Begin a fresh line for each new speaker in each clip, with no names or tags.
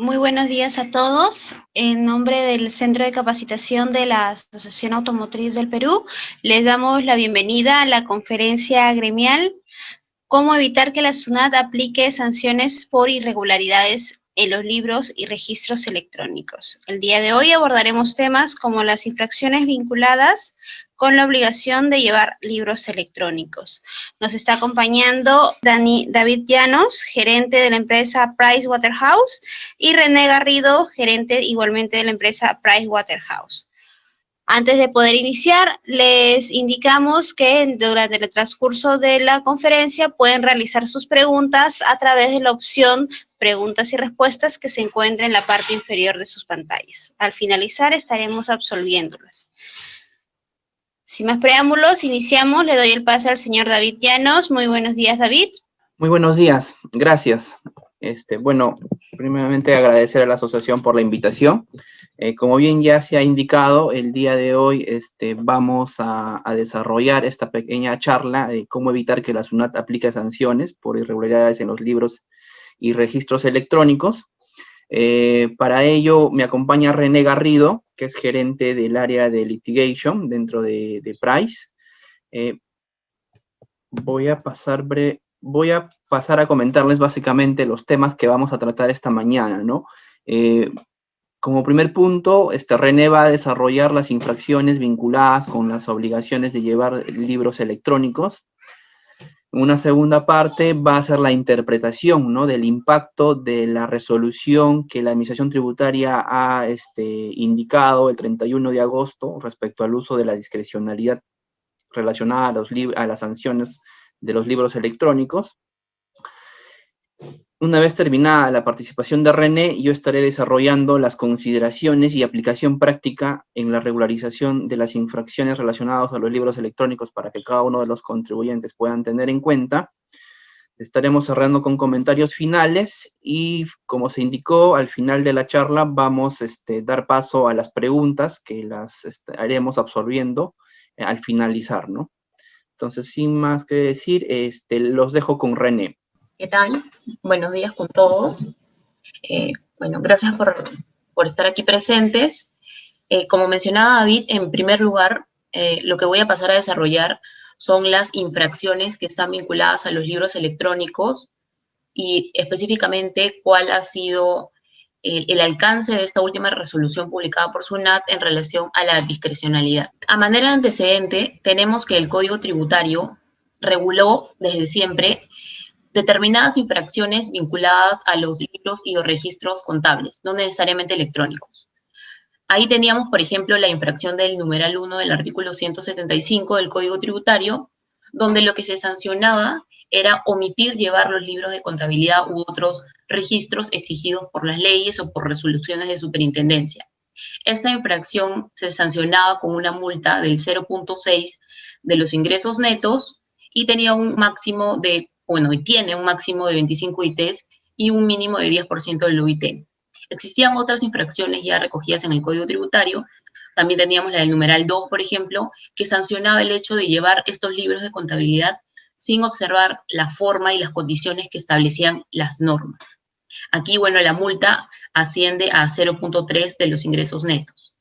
Muy buenos días a todos. En nombre del Centro de Capacitación de la Asociación Automotriz del Perú, les damos la bienvenida a la conferencia gremial ¿Cómo evitar que la SUNAT aplique sanciones por irregularidades en los libros y registros electrónicos? El día de hoy abordaremos temas como las infracciones vinculadas con la obligación de llevar libros electrónicos. Nos está acompañando David Llanos, gerente de la empresa Pricewaterhouse, y René Garrido, gerente igualmente de la empresa Pricewaterhouse. Antes de poder iniciar, les indicamos que durante el transcurso de la conferencia pueden realizar sus preguntas a través de la opción Preguntas y Respuestas que se encuentra en la parte inferior de sus pantallas. Al finalizar estaremos absolviéndolas. Sin más preámbulos, iniciamos. Le doy el pase al señor David Llanos. Muy buenos días, David.
Muy buenos días, gracias. Bueno, primeramente agradecer a la asociación por la invitación. Como bien ya se ha indicado, el día de hoy vamos a desarrollar esta pequeña charla de cómo evitar que la SUNAT aplique sanciones por irregularidades en los libros y registros electrónicos. Para ello me acompaña René Garrido, que es gerente del área de litigation dentro de Price. Voy a pasar a comentarles básicamente los temas que vamos a tratar esta mañana, ¿no? Como primer punto, René va a desarrollar las infracciones vinculadas con las obligaciones de llevar libros electrónicos. Una segunda parte va a ser la interpretación, ¿no?, del impacto de la resolución que la Administración Tributaria ha indicado el 31 de agosto respecto al uso de la discrecionalidad relacionada a las sanciones de los libros electrónicos. Una vez terminada la participación de René, yo estaré desarrollando las consideraciones y aplicación práctica en la regularización de las infracciones relacionadas a los libros electrónicos para que cada uno de los contribuyentes puedan tener en cuenta. Estaremos cerrando con comentarios finales y, como se indicó, al final de la charla vamos a dar paso a las preguntas que las haremos absorbiendo al finalizar, ¿no? Entonces, sin más que decir, los dejo con René.
¿Qué tal? Buenos días con todos. Bueno, gracias por estar aquí presentes. Como mencionaba David, en primer lugar, lo que voy a pasar a desarrollar son las infracciones que están vinculadas a los libros electrónicos y específicamente cuál ha sido el alcance de esta última resolución publicada por SUNAT en relación a la discrecionalidad. A manera de antecedente, tenemos que el Código Tributario reguló desde siempre determinadas infracciones vinculadas a los libros y los registros contables, no necesariamente electrónicos. Ahí teníamos, por ejemplo, la infracción del numeral 1 del artículo 175 del Código Tributario, donde lo que se sancionaba era omitir llevar los libros de contabilidad u otros registros exigidos por las leyes o por resoluciones de superintendencia. Esta infracción se sancionaba con una multa del 0.6 de los ingresos netos y tenía un máximo de, y tiene un máximo de 25 ITs y un mínimo de 10% del UIT. Existían otras infracciones ya recogidas en el Código Tributario. También teníamos la del numeral 2, por ejemplo, que sancionaba el hecho de llevar estos libros de contabilidad sin observar la forma y las condiciones que establecían las normas. Aquí, la multa asciende a 0.3 de los ingresos netos.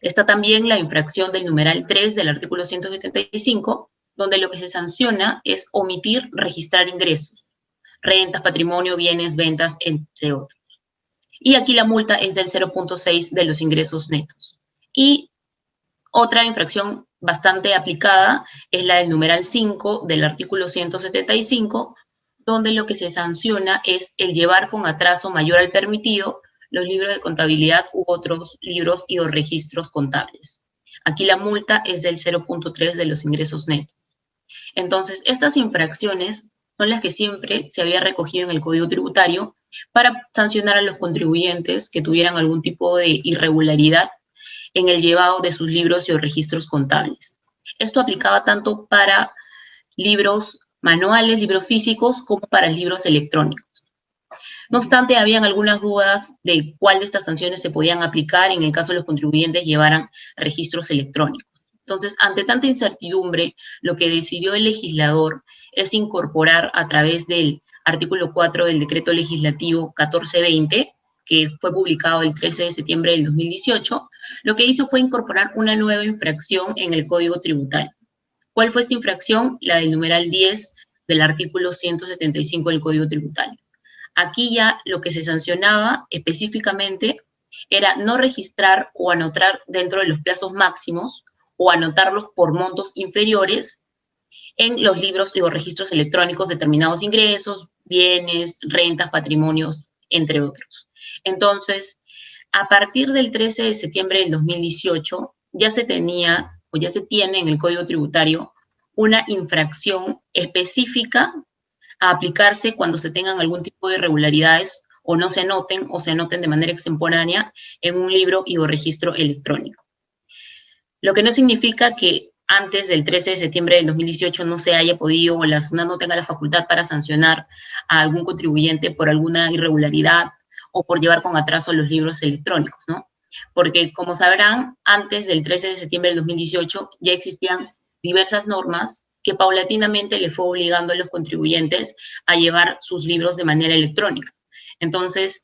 Está también la infracción del numeral 3 del artículo 175, donde lo que se sanciona es omitir registrar ingresos, rentas, patrimonio, bienes, ventas, entre otros. Y aquí la multa es del 0.6 de los ingresos netos. Y otra infracción bastante aplicada es la del numeral 5 del artículo 175, donde lo que se sanciona es el llevar con atraso mayor al permitido los libros de contabilidad u otros libros y o registros contables. Aquí la multa es del 0.3 de los ingresos netos. Entonces, estas infracciones son las que siempre se había recogido en el Código Tributario para sancionar a los contribuyentes que tuvieran algún tipo de irregularidad en el llevado de sus libros y registros contables. Esto aplicaba tanto para libros manuales, libros físicos, como para libros electrónicos. No obstante, habían algunas dudas de cuál de estas sanciones se podían aplicar en el caso de los contribuyentes llevaran registros electrónicos. Entonces, ante tanta incertidumbre, lo que decidió el legislador es incorporar a través del artículo 4 del Decreto Legislativo 1420, que fue publicado el 13 de septiembre del 2018, lo que hizo fue incorporar una nueva infracción en el Código Tributario. ¿Cuál fue esta infracción? La del numeral 10 del artículo 175 del Código Tributario. Aquí ya lo que se sancionaba específicamente era no registrar o anotar dentro de los plazos máximos o anotarlos por montos inferiores en los libros o registros electrónicos determinados ingresos, bienes, rentas, patrimonios, entre otros. Entonces, a partir del 13 de septiembre del 2018, ya se tenía o ya se tiene en el Código Tributario una infracción específica a aplicarse cuando se tengan algún tipo de irregularidades o no se anoten o se anoten de manera extemporánea en un libro y o registro electrónico. Lo que no significa que antes del 13 de septiembre del 2018 no se haya podido o la SUNAT no tenga la facultad para sancionar a algún contribuyente por alguna irregularidad o por llevar con atraso los libros electrónicos, ¿no? Porque, como sabrán, antes del 13 de septiembre del 2018 ya existían diversas normas que paulatinamente le fue obligando a los contribuyentes a llevar sus libros de manera electrónica. Entonces,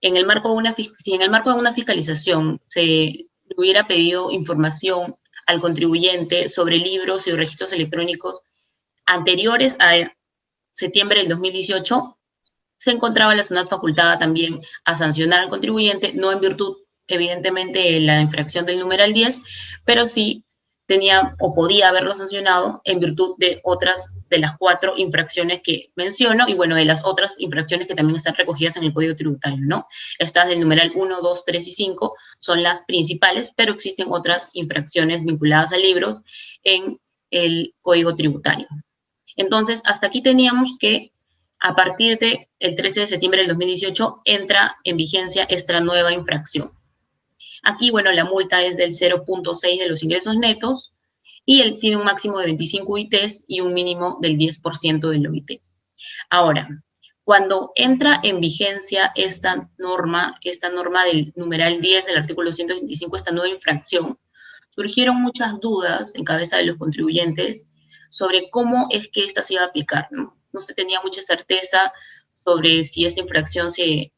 si en el marco de una fiscalización se hubiera pedido información al contribuyente sobre libros y registros electrónicos anteriores a septiembre del 2018, se encontraba la SUNAT facultada también a sancionar al contribuyente, no en virtud, evidentemente, de la infracción del numeral 10, pero sí tenía o podía haberlo sancionado en virtud de otras de las 4 infracciones que menciono y, bueno, de las otras infracciones que también están recogidas en el Código Tributario, ¿no? Estas del numeral 1, 2, 3 y 5 son las principales, pero existen otras infracciones vinculadas a libros en el Código Tributario. Entonces, hasta aquí teníamos que a partir del 13 de septiembre del 2018 entra en vigencia esta nueva infracción. Aquí, bueno, la multa es del 0.6 de los ingresos netos y él tiene un máximo de 25 UITs y un mínimo del 10% del OIT. Ahora, cuando entra en vigencia esta norma del numeral 10 del artículo 125, esta nueva infracción, surgieron muchas dudas en cabeza de los contribuyentes sobre cómo es que esta se iba a aplicar, ¿no? No se tenía mucha certeza sobre si esta infracción se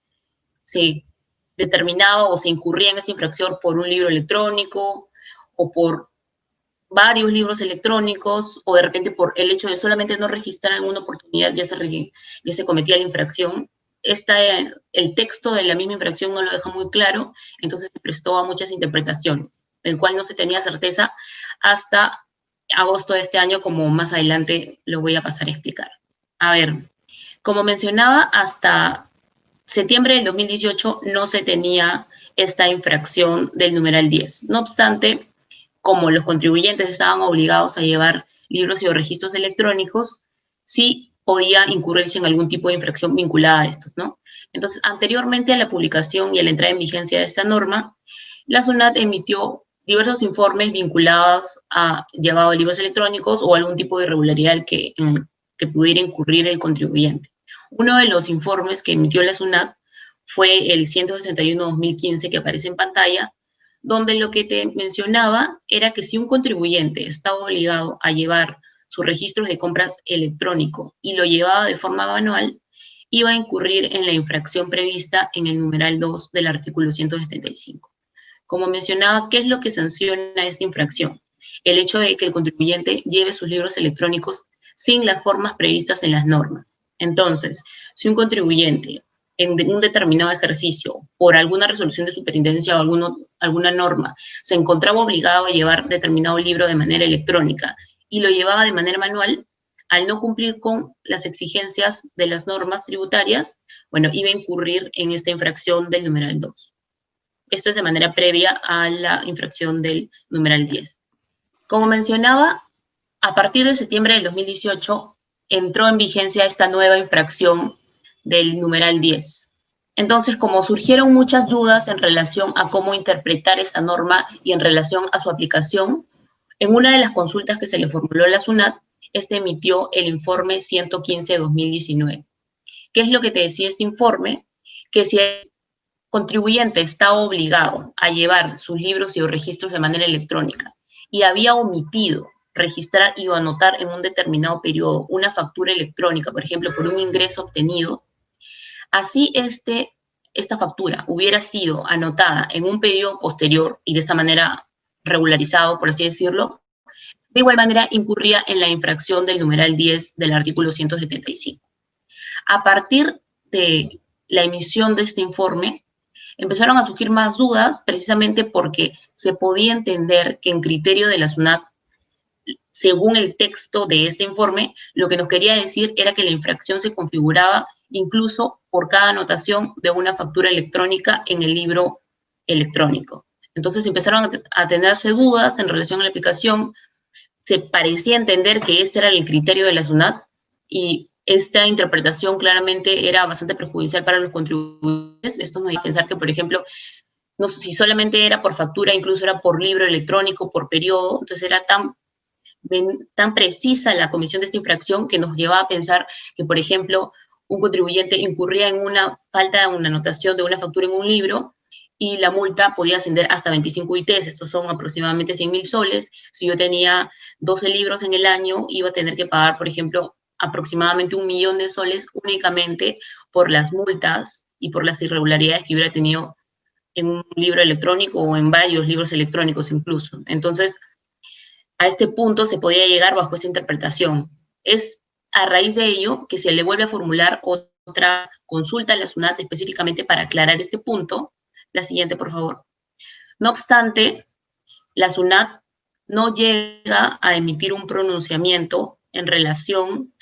determinaba o se incurría en esta infracción por un libro electrónico o por varios libros electrónicos o de repente por el hecho de solamente no registrar en una oportunidad ya se cometía la infracción. El texto de la misma infracción no lo deja muy claro, entonces se prestó a muchas interpretaciones, del cual no se tenía certeza hasta agosto de este año, como más adelante lo voy a pasar a explicar. A ver, como mencionaba, hasta septiembre del 2018 no se tenía esta infracción del numeral 10. No obstante, como los contribuyentes estaban obligados a llevar libros y registros electrónicos, sí podía incurrirse en algún tipo de infracción vinculada a estos, ¿no? Entonces, anteriormente a la publicación y a la entrada en vigencia de esta norma, la SUNAT emitió diversos informes vinculados a llevado de libros electrónicos o algún tipo de irregularidad que pudiera incurrir el contribuyente. Uno de los informes que emitió la SUNAT fue el 161-2015 que aparece en pantalla, donde lo que te mencionaba era que si un contribuyente estaba obligado a llevar sus registros de compras electrónico y lo llevaba de forma manual, iba a incurrir en la infracción prevista en el numeral 2 del artículo 175. Como mencionaba, ¿qué es lo que sanciona esta infracción? El hecho de que el contribuyente lleve sus libros electrónicos sin las formas previstas en las normas. Entonces, si un contribuyente en un determinado ejercicio, por alguna resolución de superintendencia o alguna norma, se encontraba obligado a llevar determinado libro de manera electrónica y lo llevaba de manera manual, al no cumplir con las exigencias de las normas tributarias, bueno, iba a incurrir en esta infracción del numeral 2. Esto es de manera previa a la infracción del numeral 10. Como mencionaba, a partir de septiembre del 2018 entró en vigencia esta nueva infracción del numeral 10. Entonces, como surgieron muchas dudas en relación a cómo interpretar esta norma y en relación a su aplicación, en una de las consultas que se le formuló a la SUNAT, emitió el informe 115-2019. ¿Qué es lo que te decía este informe? Que si el contribuyente está obligado a llevar sus libros y registros de manera electrónica y había omitido registrar y o anotar en un determinado periodo una factura electrónica, por ejemplo, por un ingreso obtenido, así esta factura hubiera sido anotada en un periodo posterior y de esta manera regularizado, por así decirlo, de igual manera incurría en la infracción del numeral 10 del artículo 175. A partir de la emisión de este informe, empezaron a surgir más dudas, precisamente porque se podía entender que en criterio de la SUNAT, según el texto de este informe, lo que nos quería decir era que la infracción se configuraba incluso por cada anotación de una factura electrónica en el libro electrónico. Entonces empezaron a tenerse dudas en relación a la aplicación. Se parecía entender que este era el criterio de la SUNAT y esta interpretación claramente era bastante perjudicial para los contribuyentes. Esto nos hace pensar que, por ejemplo, no sé si solamente era por factura, incluso era por libro electrónico, por periodo. Entonces era tan precisa la comisión de esta infracción que nos llevaba a pensar que, por ejemplo, un contribuyente incurría en una falta de una anotación de una factura en un libro y la multa podía ascender hasta 25 ITs, estos son aproximadamente 100.000 soles. Si yo tenía 12 libros en el año, iba a tener que pagar, por ejemplo, aproximadamente 1 millón de soles únicamente por las multas y por las irregularidades que hubiera tenido en un libro electrónico o en varios libros electrónicos incluso. Entonces, a este punto se podía llegar bajo esa interpretación. Es a raíz de ello que se le vuelve a formular otra consulta a la SUNAT específicamente para aclarar este punto. La siguiente, por favor. No obstante, la SUNAT no llega a emitir un pronunciamiento en relación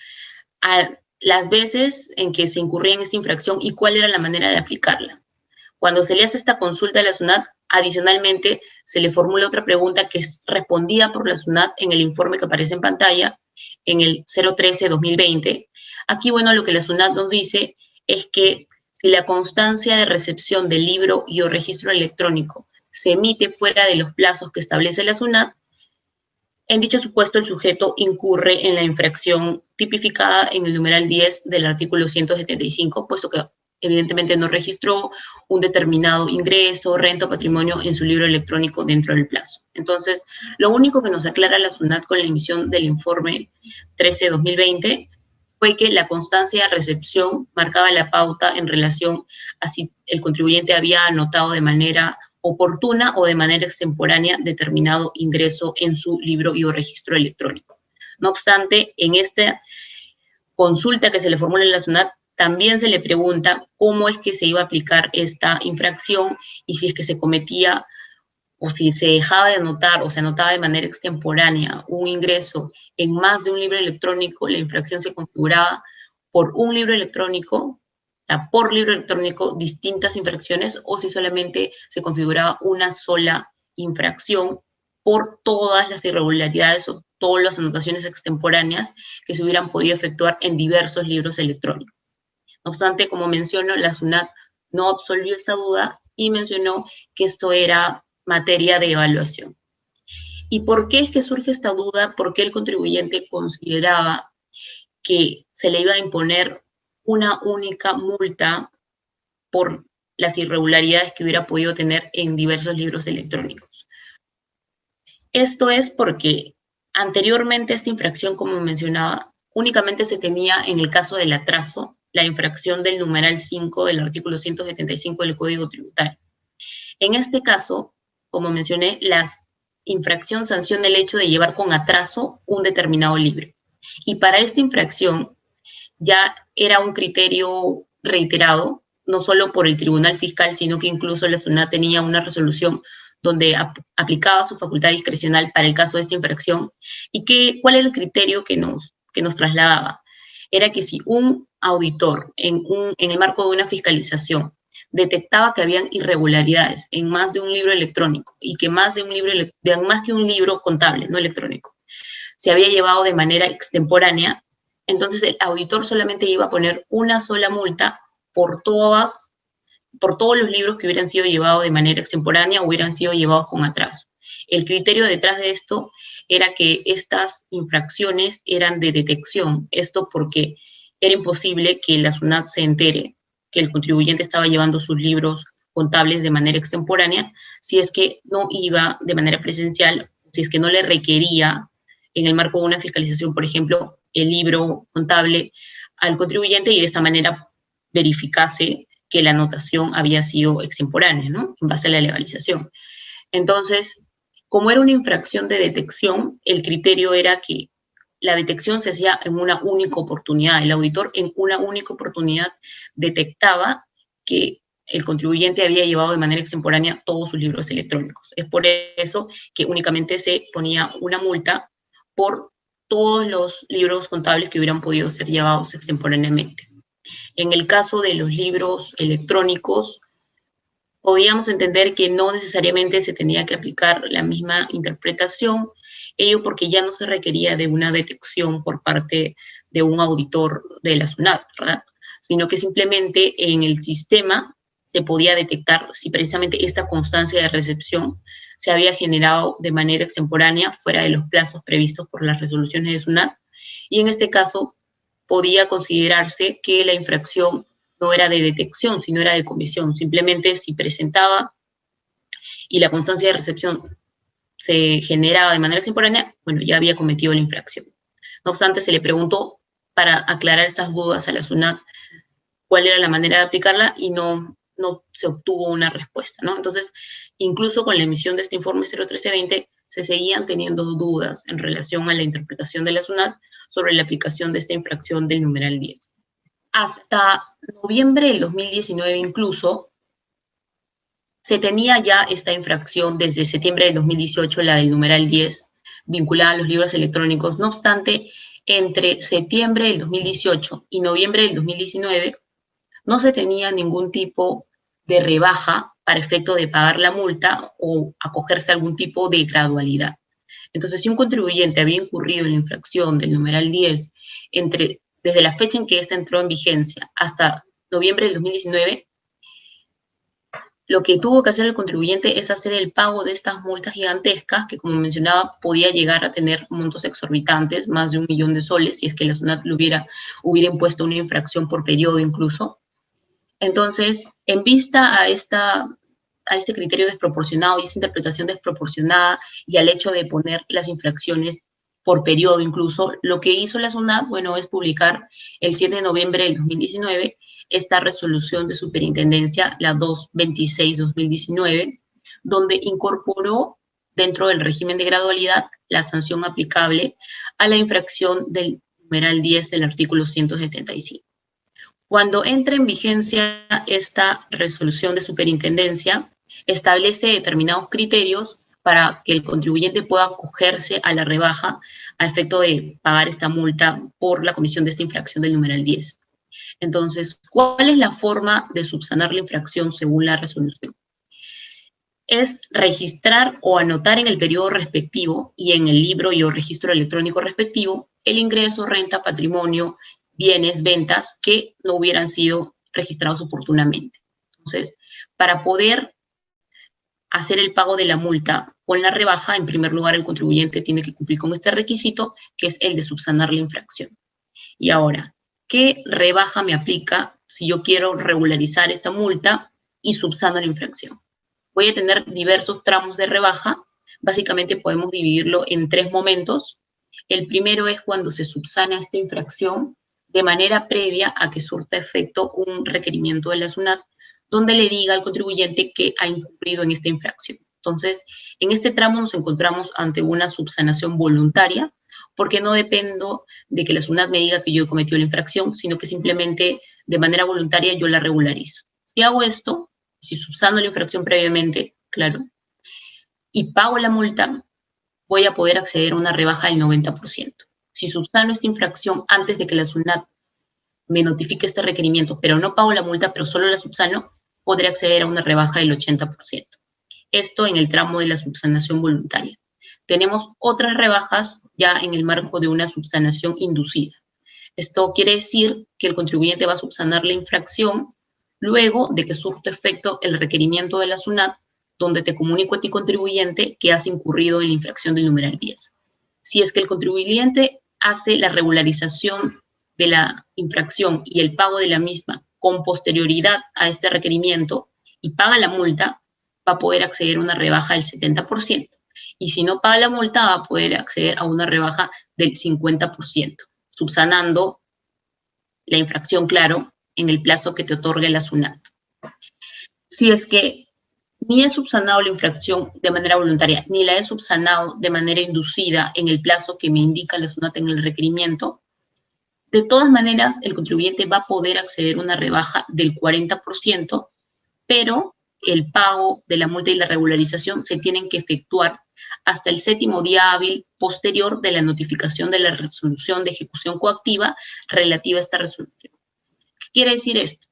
a las veces en que se incurría en esta infracción y cuál era la manera de aplicarla. Cuando se le hace esta consulta a la SUNAT, adicionalmente se le formula otra pregunta que es respondida por la SUNAT en el informe que aparece en pantalla, en el 013-2020. Aquí, bueno, lo que la SUNAT nos dice es que si la constancia de recepción del libro y o registro electrónico se emite fuera de los plazos que establece la SUNAT, en dicho supuesto el sujeto incurre en la infracción tipificada en el numeral 10 del artículo 175, puesto que evidentemente no registró un determinado ingreso, renta o patrimonio en su libro electrónico dentro del plazo. Entonces, lo único que nos aclara la SUNAT con la emisión del informe 13-2020 fue que la constancia de recepción marcaba la pauta en relación a si el contribuyente había anotado de manera oportuna o de manera extemporánea determinado ingreso en su libro y o registro electrónico. No obstante, en esta consulta que se le formula en la SUNAT, también se le pregunta cómo es que se iba a aplicar esta infracción y si es que se cometía o si se dejaba de anotar o se anotaba de manera extemporánea un ingreso en más de un libro electrónico, la infracción se configuraba por un libro electrónico, por libro electrónico distintas infracciones, o si solamente se configuraba una sola infracción por todas las irregularidades o todas las anotaciones extemporáneas que se hubieran podido efectuar en diversos libros electrónicos. No obstante, como menciono, la SUNAT no absolvió esta duda y mencionó que esto era materia de evaluación. ¿Y por qué es que surge esta duda? ¿Por qué el contribuyente consideraba que se le iba a imponer una única multa por las irregularidades que hubiera podido tener en diversos libros electrónicos? Esto es porque anteriormente esta infracción, como mencionaba, únicamente se tenía en el caso del atraso, la infracción del numeral 5 del artículo 175 del Código Tributario. En este caso, como mencioné, la infracción sanciona el hecho de llevar con atraso un determinado libro. Y para esta infracción ya era un criterio reiterado, no solo por el Tribunal Fiscal, sino que incluso la SUNAT tenía una resolución donde aplicaba su facultad discrecional para el caso de esta infracción. ¿Y cuál era el criterio que nos trasladaba? Era que si un auditor en el marco de una fiscalización detectaba que habían irregularidades en más de un libro electrónico y que más que un libro contable, no electrónico, se había llevado de manera extemporánea, entonces el auditor solamente iba a poner una sola multa por todos los libros que hubieran sido llevados de manera extemporánea o hubieran sido llevados con atraso. El criterio detrás de esto era que estas infracciones eran de detección, esto porque era imposible que la SUNAT se entere que el contribuyente estaba llevando sus libros contables de manera extemporánea si es que no iba de manera presencial, si es que no le requería en el marco de una fiscalización, por ejemplo, el libro contable al contribuyente y de esta manera verificase que la anotación había sido extemporánea, ¿no? En base a la legalización. Entonces, como era una infracción de detección, el criterio era que la detección se hacía en una única oportunidad. El auditor en una única oportunidad detectaba que el contribuyente había llevado de manera extemporánea todos sus libros electrónicos. Es por eso que únicamente se ponía una multa por todos los libros contables que hubieran podido ser llevados extemporáneamente. En el caso de los libros electrónicos, podíamos entender que no necesariamente se tenía que aplicar la misma interpretación, ello porque ya no se requería de una detección por parte de un auditor de la SUNAT, ¿verdad? Sino que simplemente en el sistema se podía detectar si precisamente esta constancia de recepción se había generado de manera extemporánea fuera de los plazos previstos por las resoluciones de SUNAT, y en este caso podía considerarse que la infracción no era de detección, sino era de comisión. Simplemente si presentaba y la constancia de recepción se generaba de manera extemporánea, bueno, ya había cometido la infracción. No obstante, se le preguntó para aclarar estas dudas a la SUNAT cuál era la manera de aplicarla y no se obtuvo una respuesta, ¿no? Entonces, incluso con la emisión de este informe 01320, se seguían teniendo dudas en relación a la interpretación de la SUNAT sobre la aplicación de esta infracción del numeral 10. Hasta noviembre del 2019 incluso, se tenía ya esta infracción desde septiembre del 2018, la del numeral 10, vinculada a los libros electrónicos. No obstante, entre septiembre del 2018 y noviembre del 2019, no se tenía ningún tipo de rebaja para efecto de pagar la multa o acogerse a algún tipo de gradualidad. Entonces, si un contribuyente había incurrido en la infracción del numeral 10 desde la fecha en que ésta entró en vigencia hasta noviembre del 2019, lo que tuvo que hacer el contribuyente es hacer el pago de estas multas gigantescas, que como mencionaba, podía llegar a tener montos exorbitantes, más de 1 millón de soles, si es que la SUNAT hubiera impuesto una infracción por periodo incluso. Entonces, en vista a este criterio desproporcionado y esta interpretación desproporcionada y al hecho de poner las infracciones por periodo incluso, lo que hizo la SUNAT, bueno, es publicar el 7 de noviembre del 2019 esta resolución de superintendencia, la 226-2019, donde incorporó dentro del régimen de gradualidad la sanción aplicable a la infracción del numeral 10 del artículo 175. Cuando entra en vigencia esta resolución de superintendencia, establece determinados criterios para que el contribuyente pueda acogerse a la rebaja a efecto de pagar esta multa por la comisión de esta infracción del numeral 10. Entonces, ¿cuál es la forma de subsanar la infracción según la resolución? Es registrar o anotar en el periodo respectivo y en el libro y o registro electrónico respectivo el ingreso, renta, patrimonio, bienes, ventas que no hubieran sido registrados oportunamente. Entonces, para poder hacer el pago de la multa con la rebaja, en primer lugar, el contribuyente tiene que cumplir con este requisito, que es el de subsanar la infracción. Y ahora, ¿qué rebaja me aplica si yo quiero regularizar esta multa y subsano la infracción? Voy a tener diversos tramos de rebaja. Básicamente podemos dividirlo en 3 momentos. El primero es cuando se subsana esta infracción de manera previa a que surta efecto un requerimiento de la SUNAT, donde le diga al contribuyente que ha incurrido en esta infracción. Entonces, en este tramo nos encontramos ante una subsanación voluntaria, porque no dependo de que la SUNAT me diga que yo he cometido la infracción, sino que simplemente de manera voluntaria yo la regularizo. Si hago esto, si subsano la infracción previamente, claro, y pago la multa, voy a poder acceder a una rebaja del 90%. Si subsano esta infracción antes de que la SUNAT me notifique este requerimiento, pero no pago la multa, pero solo la subsano, podré acceder a una rebaja del 80%. Esto en el tramo de la subsanación voluntaria. Tenemos otras rebajas ya en el marco de una subsanación inducida. Esto quiere decir que el contribuyente va a subsanar la infracción luego de que surta efecto el requerimiento de la SUNAT, donde te comunico a ti, contribuyente, que has incurrido en la infracción del numeral 10. Si es que el contribuyente hace la regularización de la infracción y el pago de la misma con posterioridad a este requerimiento y paga la multa, va a poder acceder a una rebaja del 70%. Y si no paga la multa, va a poder acceder a una rebaja del 50%, subsanando la infracción, claro, en el plazo que te otorgue la SUNAT. Si es que ni he subsanado la infracción de manera voluntaria, ni la he subsanado de manera inducida en el plazo que me indica la SUNAT en el requerimiento, de todas maneras, el contribuyente va a poder acceder a una rebaja del 40%, pero el pago de la multa y la regularización se tienen que efectuar hasta el 7º día hábil posterior de la notificación de la resolución de ejecución coactiva relativa a esta resolución. ¿Qué quiere decir esto?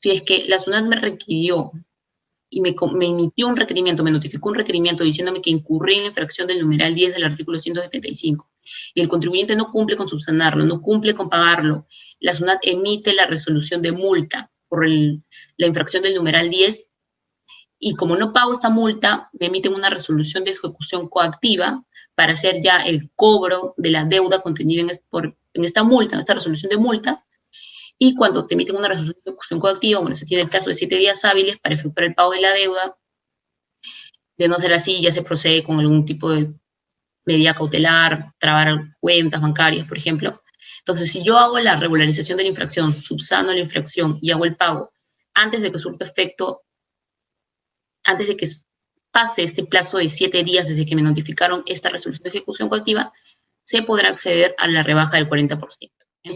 Si es que la SUNAT me requirió y me emitió un requerimiento, me notificó un requerimiento diciéndome que incurrí en la infracción del numeral 10 del artículo 175, y el contribuyente no cumple con subsanarlo, no cumple con pagarlo, la SUNAT emite la resolución de multa por la infracción del numeral 10, y como no pago esta multa, me emiten una resolución de ejecución coactiva para hacer ya el cobro de la deuda contenida en esta multa, en esta resolución de multa. Y cuando te emiten una resolución de ejecución coactiva, bueno, se tiene el plazo de 7 días hábiles para efectuar el pago de la deuda. De no ser así, ya se procede con algún tipo de medida cautelar, trabar cuentas bancarias, por ejemplo. Entonces, si yo hago la regularización de la infracción, subsano la infracción y hago el pago antes de que surta efecto, antes de que pase este plazo de 7 días desde que me notificaron esta resolución de ejecución coactiva, se podrá acceder a la rebaja del 40%.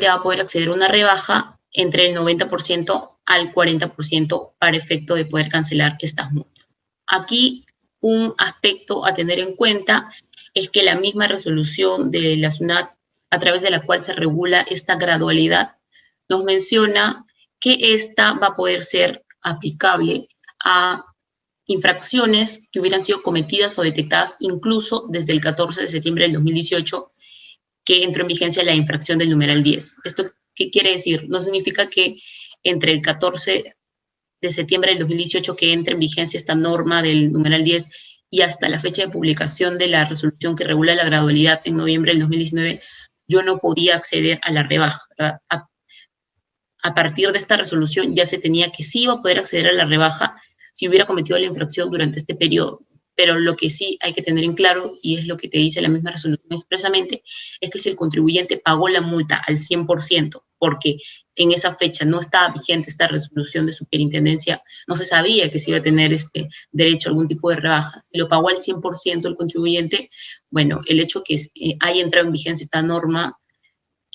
Va a poder acceder a una rebaja entre el 90% al 40% para efecto de poder cancelar estas multas. Aquí un aspecto a tener en cuenta es que la misma resolución de la SUNAT, a través de la cual se regula esta gradualidad, nos menciona que esta va a poder ser aplicable a infracciones que hubieran sido cometidas o detectadas incluso desde el 14 de septiembre del 2018, que entró en vigencia la infracción del numeral 10. ¿Esto qué quiere decir? No significa que entre el 14 de septiembre del 2018 que entre en vigencia esta norma del numeral 10 y hasta la fecha de publicación de la resolución que regula la gradualidad en noviembre del 2019, yo no podía acceder a la rebaja. A partir de esta resolución ya se tenía que sí iba a poder acceder a la rebaja si hubiera cometido la infracción durante este periodo. Pero lo que sí hay que tener en claro, y es lo que te dice la misma resolución expresamente, es que si el contribuyente pagó la multa al 100%, porque en esa fecha no estaba vigente esta resolución de superintendencia, no se sabía que se iba a tener derecho a algún tipo de rebaja, si lo pagó al 100% el contribuyente, bueno, el hecho que haya entrado en vigencia esta norma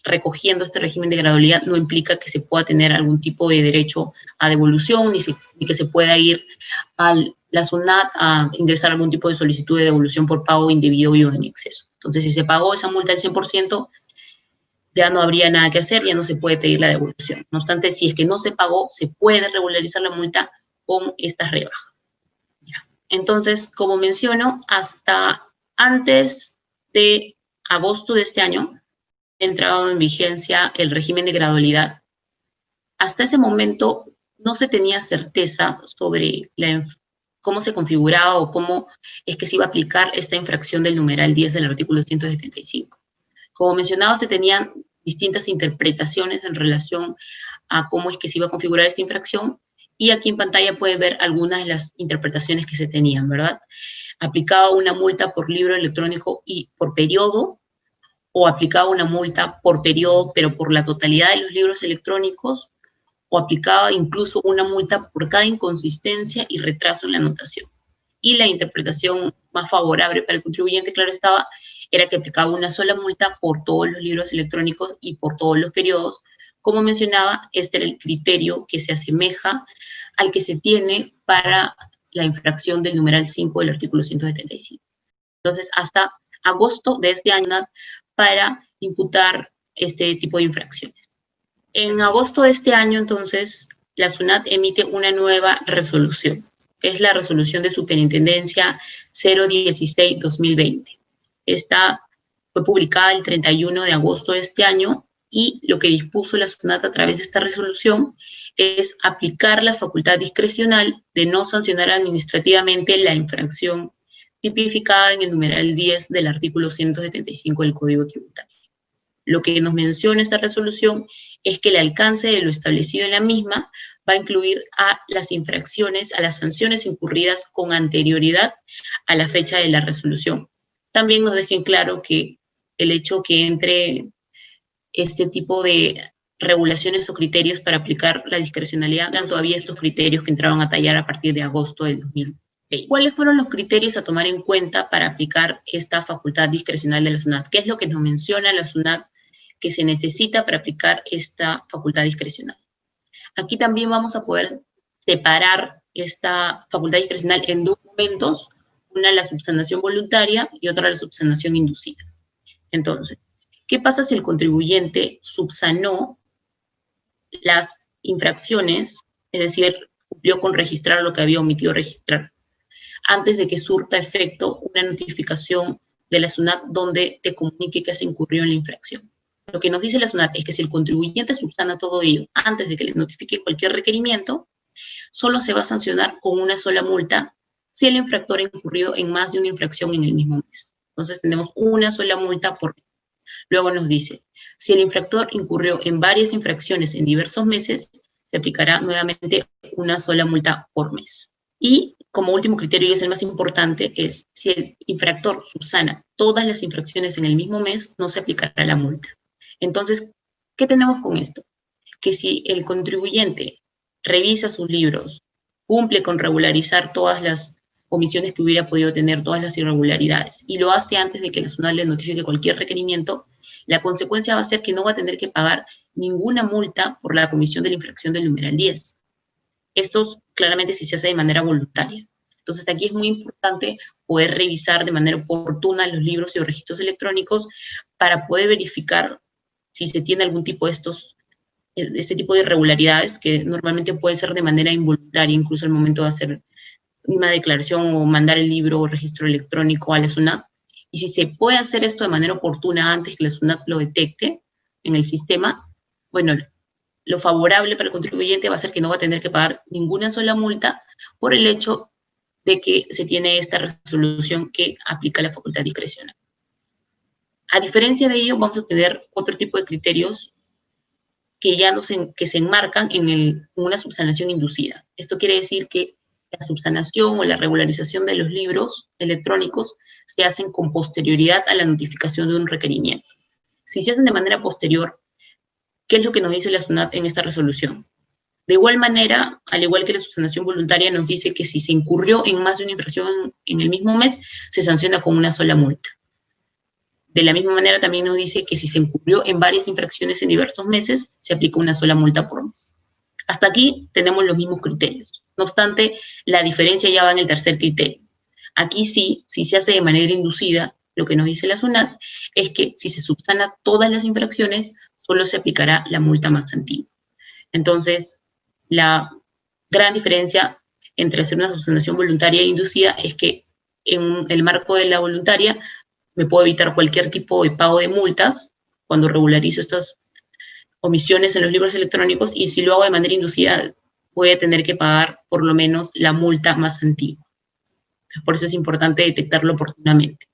recogiendo este régimen de gradualidad no implica que se pueda tener algún tipo de derecho a devolución, ni que se pueda ir a la SUNAT a ingresar algún tipo de solicitud de devolución por pago indebido y o en exceso. Entonces, si se pagó esa multa al 100%, ya no habría nada que hacer, ya no se puede pedir la devolución. No obstante, si es que no se pagó, se puede regularizar la multa con estas rebajas. Entonces, como menciono, hasta antes de agosto de este año, entrado en vigencia el régimen de gradualidad. Hasta ese momento no se tenía certeza sobre cómo se configuraba o cómo es que se iba a aplicar esta infracción del numeral 10 del artículo 175. Como mencionaba, se tenían distintas interpretaciones en relación a cómo es que se iba a configurar esta infracción, y aquí en pantalla puede ver algunas de las interpretaciones que se tenían, ¿verdad? Aplicaba una multa por libro electrónico y por periodo, o aplicaba una multa por periodo, pero por la totalidad de los libros electrónicos, o aplicaba incluso una multa por cada inconsistencia y retraso en la anotación. Y la interpretación más favorable para el contribuyente, claro estaba, era que aplicaba una sola multa por todos los libros electrónicos y por todos los periodos. Como mencionaba, este era el criterio que se asemeja al que se tiene para la infracción del numeral 5 del artículo 175. Entonces, hasta agosto de este año, para imputar este tipo de infracciones. En agosto de este año, entonces, la SUNAT emite una nueva resolución, que es la resolución de superintendencia 016-2020. Esta fue publicada el 31 de agosto de este año, y lo que dispuso la SUNAT a través de esta resolución es aplicar la facultad discrecional de no sancionar administrativamente la infracción tipificada en el numeral 10 del artículo 175 del Código Tributario. Lo que nos menciona esta resolución es que el alcance de lo establecido en la misma va a incluir a las infracciones, a las sanciones incurridas con anterioridad a la fecha de la resolución. También nos dejen claro que el hecho que entre este tipo de regulaciones o criterios para aplicar la discrecionalidad, eran todavía estos criterios que entraron a tallar a partir de agosto del 2020. ¿Cuáles fueron los criterios a tomar en cuenta para aplicar esta facultad discrecional de la SUNAT? ¿Qué es lo que nos menciona la SUNAT que se necesita para aplicar esta facultad discrecional? Aquí también vamos a poder separar esta facultad discrecional en dos momentos, una la subsanación voluntaria y otra la subsanación inducida. Entonces, ¿qué pasa si el contribuyente subsanó las infracciones, es decir, cumplió con registrar lo que había omitido registrar, antes de que surta efecto una notificación de la SUNAT donde te comunique que se incurrió en la infracción? Lo que nos dice la SUNAT es que si el contribuyente subsana todo ello antes de que le notifique cualquier requerimiento, solo se va a sancionar con una sola multa si el infractor ha incurrido en más de una infracción en el mismo mes. Entonces tenemos una sola multa por mes. Luego nos dice, si el infractor incurrió en varias infracciones en diversos meses, se aplicará nuevamente una sola multa por mes. Y como último criterio, y es el más importante, es si el infractor subsana todas las infracciones en el mismo mes, no se aplicará la multa. Entonces, ¿qué tenemos con esto? Que si el contribuyente revisa sus libros, cumple con regularizar todas las omisiones que hubiera podido tener, todas las irregularidades, y lo hace antes de que la SUNAT le notifique cualquier requerimiento, la consecuencia va a ser que no va a tener que pagar ninguna multa por la comisión de la infracción del numeral 10. Esto claramente si se hace de manera voluntaria. Entonces aquí es muy importante poder revisar de manera oportuna los libros y los registros electrónicos para poder verificar si se tiene algún tipo de este tipo de irregularidades que normalmente pueden ser de manera involuntaria, incluso al momento de hacer una declaración o mandar el libro o registro electrónico a la SUNAT. Y si se puede hacer esto de manera oportuna antes que la SUNAT lo detecte en el sistema, bueno, lo favorable para el contribuyente va a ser que no va a tener que pagar ninguna sola multa por el hecho de que se tiene esta resolución que aplica la facultad discrecional. A diferencia de ello, vamos a tener otro tipo de criterios que ya que se enmarcan en una subsanación inducida. Esto quiere decir que la subsanación o la regularización de los libros electrónicos se hacen con posterioridad a la notificación de un requerimiento. Si se hacen de manera posterior, ¿qué es lo que nos dice la SUNAT en esta resolución? De igual manera, al igual que la subsanación voluntaria, nos dice que si se incurrió en más de una infracción en el mismo mes, se sanciona con una sola multa. De la misma manera, también nos dice que si se incurrió en varias infracciones en diversos meses, se aplica una sola multa por mes. Hasta aquí tenemos los mismos criterios. No obstante, la diferencia ya va en el tercer criterio. Aquí sí, si se hace de manera inducida, lo que nos dice la SUNAT es que si se subsana todas las infracciones, solo se aplicará la multa más antigua. Entonces, la gran diferencia entre hacer una subsanación voluntaria e inducida es que en el marco de la voluntaria me puedo evitar cualquier tipo de pago de multas cuando regularizo estas omisiones en los libros electrónicos, y si lo hago de manera inducida voy a tener que pagar por lo menos la multa más antigua. Por eso es importante detectarlo oportunamente.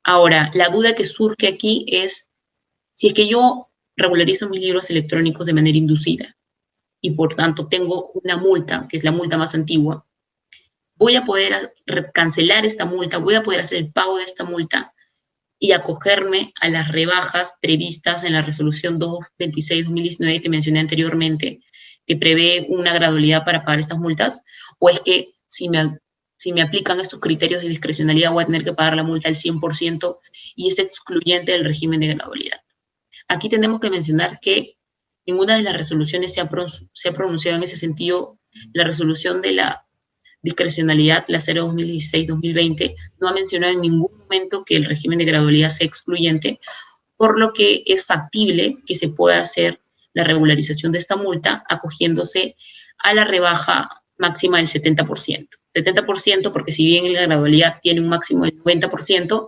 Ahora, la duda que surge aquí es si es que yo regularizo mis libros electrónicos de manera inducida y por tanto tengo una multa, que es la multa más antigua, voy a poder cancelar esta multa, voy a poder hacer el pago de esta multa y acogerme a las rebajas previstas en la resolución 226/2019 que mencioné anteriormente, que prevé una gradualidad para pagar estas multas, o es que si me aplican estos criterios de discrecionalidad voy a tener que pagar la multa al 100% y es excluyente del régimen de gradualidad. Aquí tenemos que mencionar que ninguna de las resoluciones se ha pronunciado en ese sentido. La resolución de la discrecionalidad, la 0-2016-2020, no ha mencionado en ningún momento que el régimen de gradualidad sea excluyente, por lo que es factible que se pueda hacer la regularización de esta multa acogiéndose a la rebaja máxima del 70%. 70% porque si bien la gradualidad tiene un máximo del 90%,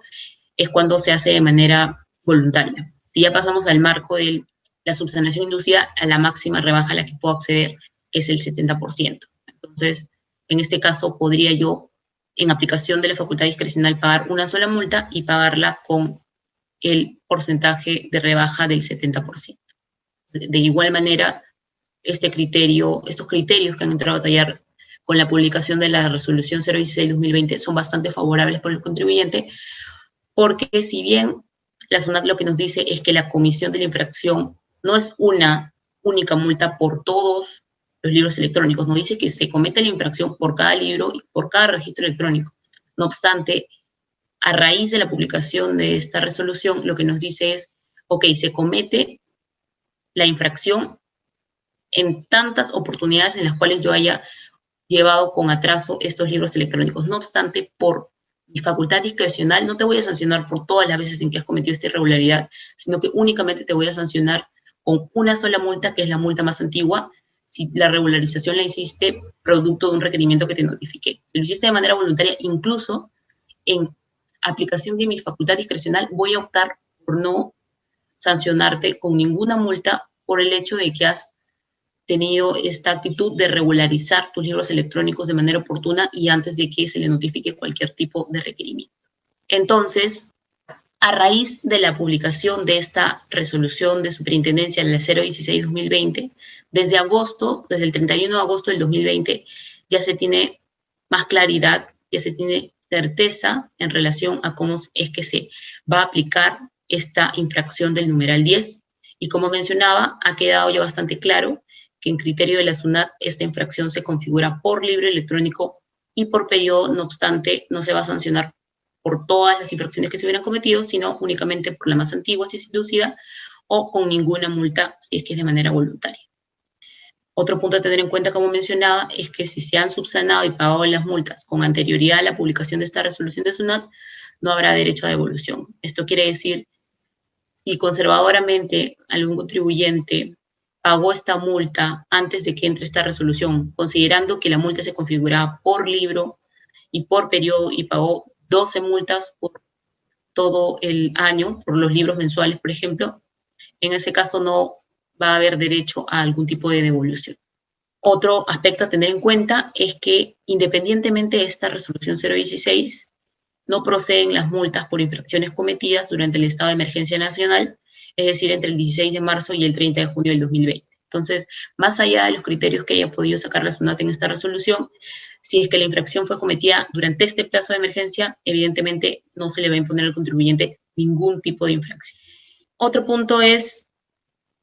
es cuando se hace de manera voluntaria. Si ya pasamos al marco de la subsanación inducida, a la máxima rebaja a la que puedo acceder es el 70%. Entonces, en este caso, podría yo, en aplicación de la facultad discrecional, pagar una sola multa y pagarla con el porcentaje de rebaja del 70%. De igual manera, estos criterios que han entrado a tallar con la publicación de la resolución 016/2020 son bastante favorables por el contribuyente, porque si bien la SUNAT lo que nos dice es que la comisión de la infracción no es una única multa por todos los libros electrónicos, no dice que se comete la infracción por cada libro y por cada registro electrónico. No obstante, a raíz de la publicación de esta resolución, lo que nos dice es, ok, se comete la infracción en tantas oportunidades en las cuales yo haya llevado con atraso estos libros electrónicos. No obstante, por mi facultad discrecional, no te voy a sancionar por todas las veces en que has cometido esta irregularidad, sino que únicamente te voy a sancionar con una sola multa, que es la multa más antigua, si la regularización la hiciste producto de un requerimiento que te notifiqué. Si lo hiciste de manera voluntaria, incluso en aplicación de mi facultad discrecional, voy a optar por no sancionarte con ninguna multa por el hecho de que has tenido esta actitud de regularizar tus libros electrónicos de manera oportuna y antes de que se le notifique cualquier tipo de requerimiento. Entonces, a raíz de la publicación de esta resolución de superintendencia en la 016-2020, desde el 31 de agosto del 2020, ya se tiene más claridad, ya se tiene certeza en relación a cómo es que se va a aplicar esta infracción del numeral 10. Y como mencionaba, ha quedado ya bastante claro que en criterio de la SUNAT esta infracción se configura por libro electrónico y por periodo. No obstante, no se va a sancionar por todas las infracciones que se hubieran cometido, sino únicamente por la más antigua, si es inducida, o con ninguna multa, si es que es de manera voluntaria. Otro punto a tener en cuenta, como mencionaba, es que si se han subsanado y pagado las multas con anterioridad a la publicación de esta resolución de SUNAT, no habrá derecho a devolución. Esto quiere decir, si conservadoramente algún contribuyente pagó esta multa antes de que entre esta resolución, considerando que la multa se configuraba por libro y por periodo y pagó 12 multas por todo el año, por los libros mensuales, por ejemplo, en ese caso no va a haber derecho a algún tipo de devolución. Otro aspecto a tener en cuenta es que, independientemente de esta resolución 016, no proceden las multas por infracciones cometidas durante el estado de emergencia nacional, es decir, entre el 16 de marzo y el 30 de junio del 2020. Entonces, más allá de los criterios que haya podido sacar la SUNAT en esta resolución, si es que la infracción fue cometida durante este plazo de emergencia, evidentemente no se le va a imponer al contribuyente ningún tipo de infracción. Otro punto es,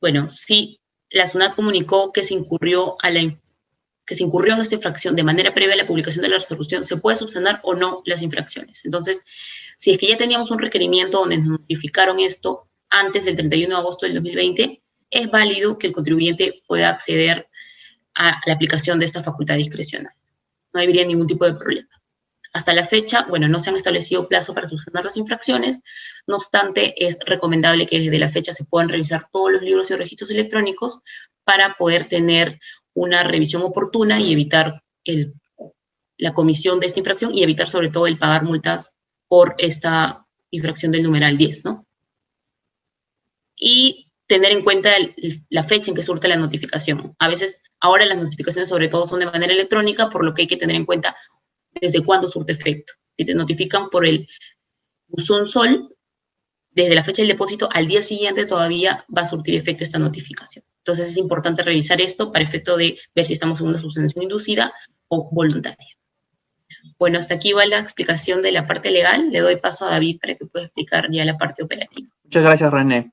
bueno, si la SUNAT comunicó que se incurrió en esta infracción de manera previa a la publicación de la resolución, ¿se puede subsanar o no las infracciones? Entonces, si es que ya teníamos un requerimiento donde nos notificaron esto antes del 31 de agosto del 2020, es válido que el contribuyente pueda acceder a la aplicación de esta facultad discrecional. No habría ningún tipo de problema. Hasta la fecha, bueno, no se han establecido plazo para subsanar las infracciones, no obstante, es recomendable que desde la fecha se puedan revisar todos los libros y registros electrónicos para poder tener una revisión oportuna y evitar la comisión de esta infracción y evitar sobre todo el pagar multas por esta infracción del numeral 10, ¿no? Y tener en cuenta la fecha en que surte la notificación. A veces, ahora las notificaciones sobre todo son de manera electrónica, por lo que hay que tener en cuenta desde cuándo surte efecto. Si te notifican por el buzón SOL, desde la fecha del depósito al día siguiente todavía va a surtir efecto esta notificación. Entonces es importante revisar esto para efecto de ver si estamos en una subsanación inducida o voluntaria. Bueno, hasta aquí va la explicación de la parte legal. Le doy paso a David para que pueda explicar ya la parte operativa.
Muchas gracias, René.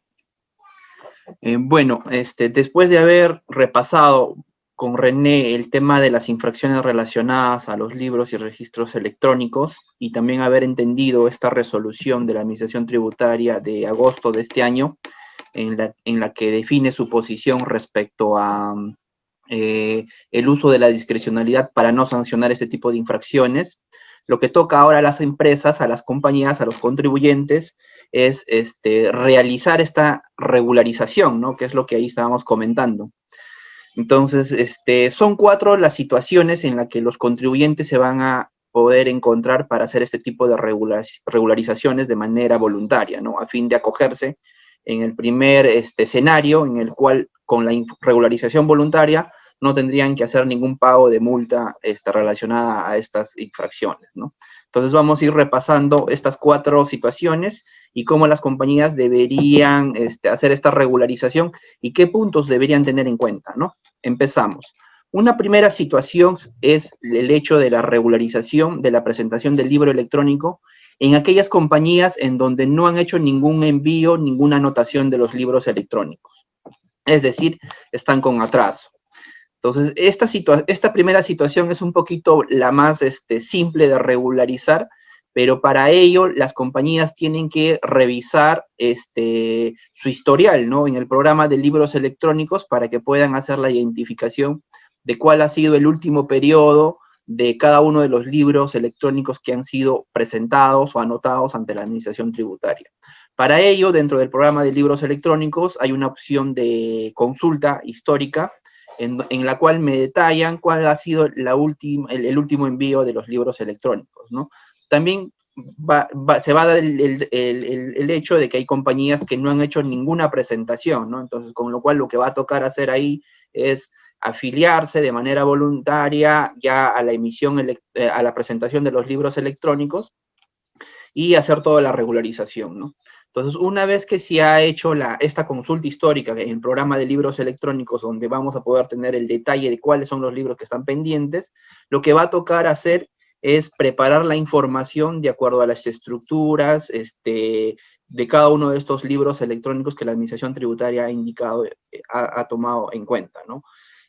Bueno, después de haber repasado con René el tema de las infracciones relacionadas a los libros y registros electrónicos y también haber entendido esta resolución de la Administración Tributaria de agosto de este año en la que define su posición respecto a el uso de la discrecionalidad para no sancionar este tipo de infracciones, lo que toca ahora a las empresas, a las compañías, a los contribuyentes, es realizar esta regularización, ¿no? Que es lo que ahí estábamos comentando. Entonces, son 4 las situaciones en las que los contribuyentes se van a poder encontrar para hacer este tipo de regularizaciones de manera voluntaria, ¿no? A fin de acogerse en el primer escenario en el cual con la regularización voluntaria no tendrían que hacer ningún pago de multa relacionada a estas infracciones, ¿no? Entonces vamos a ir repasando estas 4 situaciones y cómo las compañías deberían hacer esta regularización y qué puntos deberían tener en cuenta, ¿no? Empezamos. Una primera situación es el hecho de la regularización de la presentación del libro electrónico en aquellas compañías en donde no han hecho ningún envío, ninguna anotación de los libros electrónicos. es decir, están con atraso. Entonces, esta primera situación es un poquito la más simple de regularizar, pero para ello las compañías tienen que revisar su historial, ¿no? En el programa de libros electrónicos para que puedan hacer la identificación de cuál ha sido el último periodo de cada uno de los libros electrónicos que han sido presentados o anotados ante la Administración Tributaria. Para ello, dentro del programa de libros electrónicos hay una opción de consulta histórica en la cual me detallan cuál ha sido el último envío de los libros electrónicos, ¿no? También se va a dar el hecho de que hay compañías que no han hecho ninguna presentación, ¿no? Entonces, con lo cual lo que va a tocar hacer ahí es afiliarse de manera voluntaria ya a la a la presentación de los libros electrónicos y hacer toda la regularización, ¿no? Entonces, una vez que se ha hecho esta consulta histórica en el programa de libros electrónicos, donde vamos a poder tener el detalle de cuáles son los libros que están pendientes, lo que va a tocar hacer es preparar la información de acuerdo a las estructuras de cada uno de estos libros electrónicos que la Administración Tributaria ha indicado, ha tomado en cuenta, ¿no?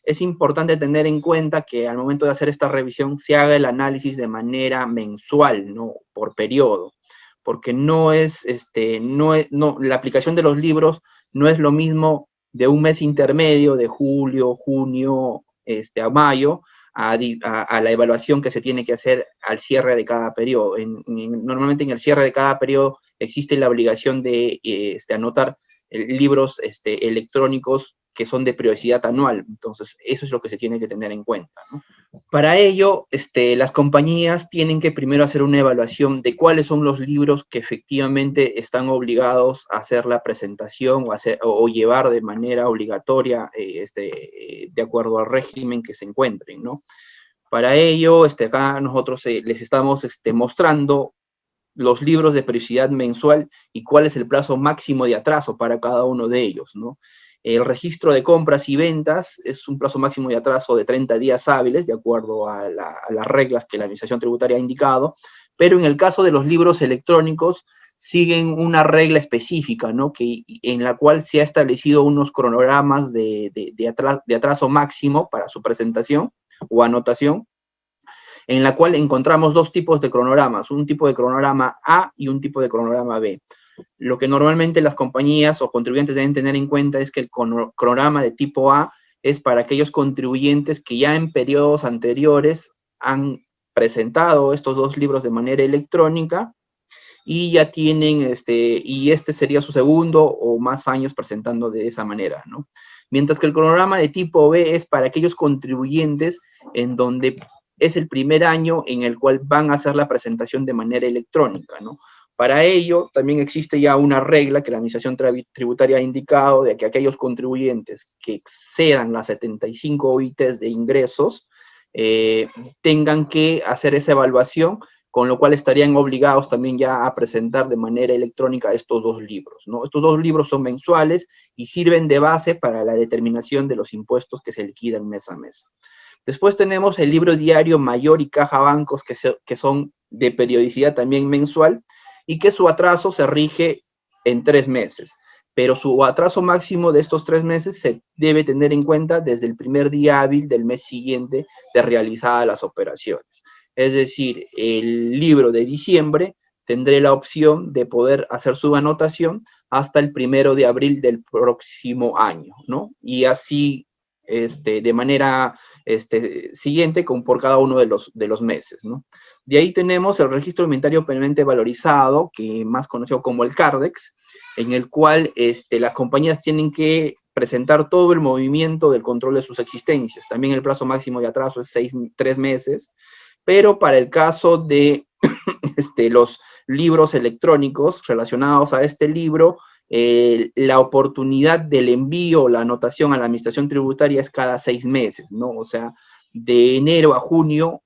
Es importante tener en cuenta que al momento de hacer esta revisión se haga el análisis de manera mensual, ¿no? Por periodo, porque la aplicación de los libros no es lo mismo de un mes intermedio, de julio, junio, a mayo, a la evaluación que se tiene que hacer al cierre de cada periodo. Normalmente en el cierre de cada periodo existe la obligación de anotar libros electrónicos que son de periodicidad anual. Entonces, eso es lo que se tiene que tener en cuenta, ¿no? Para ello, las compañías tienen que primero hacer una evaluación de cuáles son los libros que efectivamente están obligados a hacer la presentación o llevar de manera obligatoria de acuerdo al régimen que se encuentren, ¿no? Para ello, acá nosotros les estamos mostrando los libros de periodicidad mensual y cuál es el plazo máximo de atraso para cada uno de ellos, ¿no? El registro de compras y ventas es un plazo máximo de atraso de 30 días hábiles, de acuerdo a las reglas que la Administración Tributaria ha indicado, pero en el caso de los libros electrónicos siguen una regla específica, ¿no? En la cual se ha establecido unos cronogramas de atraso máximo para su presentación o anotación, en la cual encontramos dos tipos de cronogramas, un tipo de cronograma A y un tipo de cronograma B. Lo que normalmente las compañías o contribuyentes deben tener en cuenta es que el cronograma de tipo A es para aquellos contribuyentes que ya en periodos anteriores han presentado estos dos libros de manera electrónica y ya tienen, y este sería su segundo o más años presentando de esa manera, ¿no? Mientras que el cronograma de tipo B es para aquellos contribuyentes en donde es el primer año en el cual van a hacer la presentación de manera electrónica, ¿no? Para ello, también existe ya una regla que la Administración Tributaria ha indicado de que aquellos contribuyentes que excedan las 75 OITs de ingresos tengan que hacer esa evaluación, con lo cual estarían obligados también ya a presentar de manera electrónica estos dos libros, ¿no? Estos dos libros son mensuales y sirven de base para la determinación de los impuestos que se liquidan mes a mes. Después tenemos el libro diario mayor y caja bancos que son de periodicidad también mensual, y que su atraso se rige en 3 meses, pero su atraso máximo de estos 3 meses se debe tener en cuenta desde el primer día hábil del mes siguiente de realizadas las operaciones. Es decir, el libro de diciembre tendré la opción de poder hacer su anotación hasta el 1 de abril del próximo año, ¿no? Y así, de manera siguiente por cada uno de los meses, ¿no? De ahí tenemos el registro inventario previamente valorizado, que más conocido como el CARDEX, en el cual las compañías tienen que presentar todo el movimiento del control de sus existencias. También el plazo máximo de atraso es 3 meses, pero para el caso de los libros electrónicos relacionados a este libro, la oportunidad del envío, la anotación a la Administración Tributaria es cada 6 meses, ¿no? O sea, de enero a junio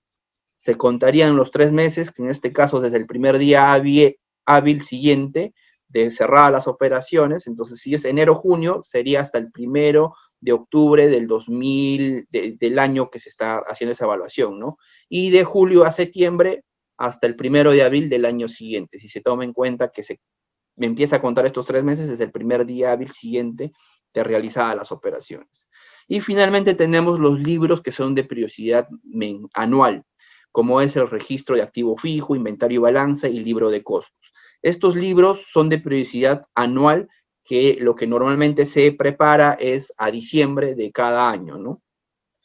se contarían los 3 meses, que en este caso desde el primer día hábil siguiente de cerradas las operaciones. Entonces, si es enero-junio, sería hasta el 1 de octubre del del año que se está haciendo esa evaluación, ¿no? Y de julio a septiembre hasta el 1 de abril del año siguiente. Si se toma en cuenta que me empieza a contar estos 3 meses desde el primer día hábil siguiente realizadas las operaciones. Y finalmente tenemos los libros que son de periodicidad anual, como es el registro de activo fijo, inventario y balance y libro de costos. Estos libros son de periodicidad anual, que lo que normalmente se prepara es a diciembre de cada año, ¿no?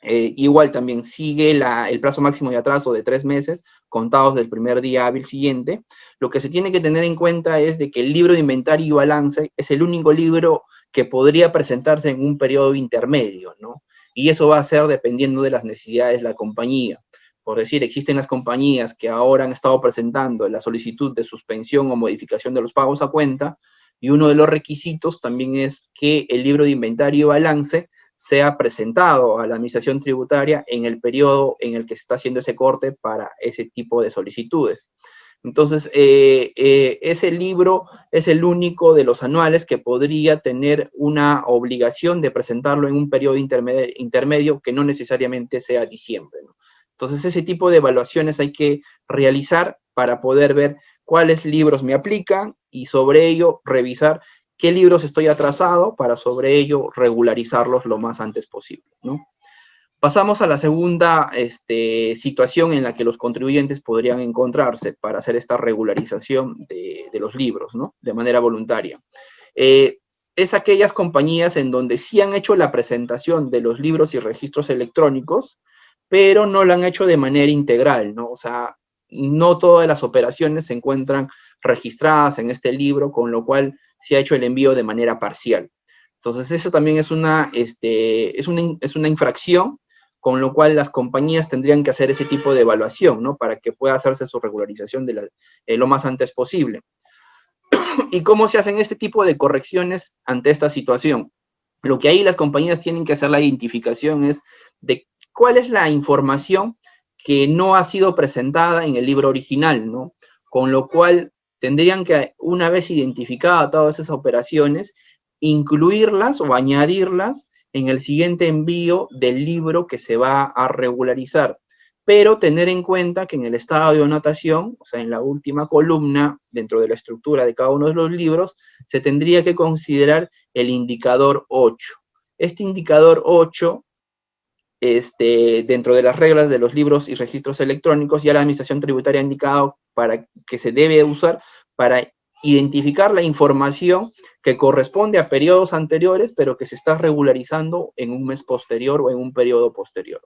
Igual también sigue el plazo máximo de atraso de 3 meses, contados del primer día hábil siguiente. Lo que se tiene que tener en cuenta es de que el libro de inventario y balance es el único libro que podría presentarse en un periodo intermedio, ¿no? Y eso va a ser dependiendo de las necesidades de la compañía. Por decir, existen las compañías que ahora han estado presentando la solicitud de suspensión o modificación de los pagos a cuenta, y uno de los requisitos también es que el libro de inventario y balance sea presentado a la administración tributaria en el periodo en el que se está haciendo ese corte para ese tipo de solicitudes. Entonces, ese libro es el único de los anuales que podría tener una obligación de presentarlo en un periodo intermedio que no necesariamente sea diciembre, ¿no? Entonces, ese tipo de evaluaciones hay que realizar para poder ver cuáles libros me aplican y sobre ello revisar qué libros estoy atrasado para sobre ello regularizarlos lo más antes posible, ¿no? Pasamos a la segunda situación en la que los contribuyentes podrían encontrarse para hacer esta regularización de los libros, ¿no? De manera voluntaria. Es aquellas compañías en donde sí han hecho la presentación de los libros y registros electrónicos, pero no lo han hecho de manera integral, ¿no? O sea, no todas las operaciones se encuentran registradas en este libro, con lo cual se ha hecho el envío de manera parcial. Entonces, eso también es una infracción, con lo cual las compañías tendrían que hacer ese tipo de evaluación, ¿no? Para que pueda hacerse su regularización lo más antes posible. ¿Y cómo se hacen este tipo de correcciones ante esta situación? Lo que ahí las compañías tienen que hacer la identificación es de cuál es la información que no ha sido presentada en el libro original, ¿no? Con lo cual tendrían que, una vez identificadas todas esas operaciones, incluirlas o añadirlas en el siguiente envío del libro que se va a regularizar. Pero tener en cuenta que en el estado de anotación, o sea, en la última columna, dentro de la estructura de cada uno de los libros, se tendría que considerar el indicador 8. Este indicador 8, dentro de las reglas de los libros y registros electrónicos, ya la Administración Tributaria ha indicado para que se debe usar para identificar la información que corresponde a periodos anteriores, pero que se está regularizando en un mes posterior o en un periodo posterior.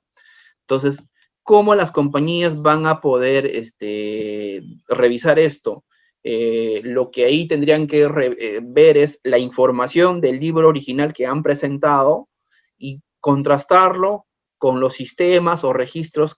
Entonces, ¿cómo las compañías van a poder revisar esto? Lo que ahí tendrían que ver es la información del libro original que han presentado y contrastarlo con los sistemas o registros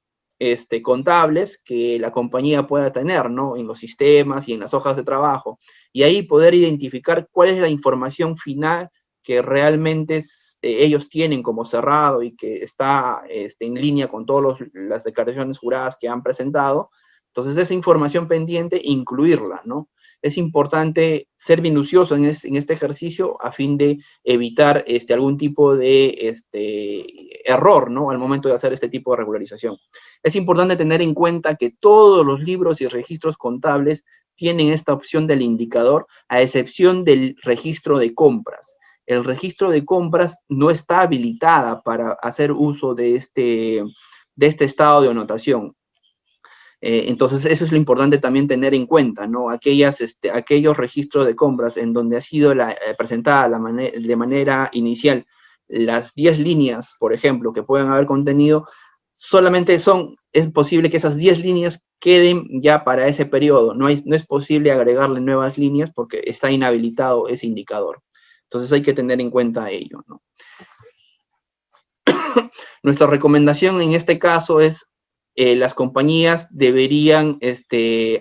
contables que la compañía pueda tener, ¿no? En los sistemas y en las hojas de trabajo. Y ahí poder identificar cuál es la información final que realmente ellos tienen como cerrado y que está en línea con todas las declaraciones juradas que han presentado. Entonces, esa información pendiente, incluirla, ¿no? Es importante ser minucioso en este ejercicio a fin de evitar algún tipo de error, ¿no? Al momento de hacer este tipo de regularización. Es importante tener en cuenta que todos los libros y registros contables tienen esta opción del indicador, a excepción del registro de compras. El registro de compras no está habilitada para hacer uso de este estado de anotación. Entonces, eso es lo importante también tener en cuenta, ¿no? Aquellos registros de compras en donde ha sido presentada de manera inicial las 10 líneas, por ejemplo, que pueden haber contenido, solamente es posible que esas 10 líneas queden ya para ese periodo. No es posible agregarle nuevas líneas porque está inhabilitado ese indicador. Entonces hay que tener en cuenta ello, ¿no? Nuestra recomendación en este caso es las compañías deberían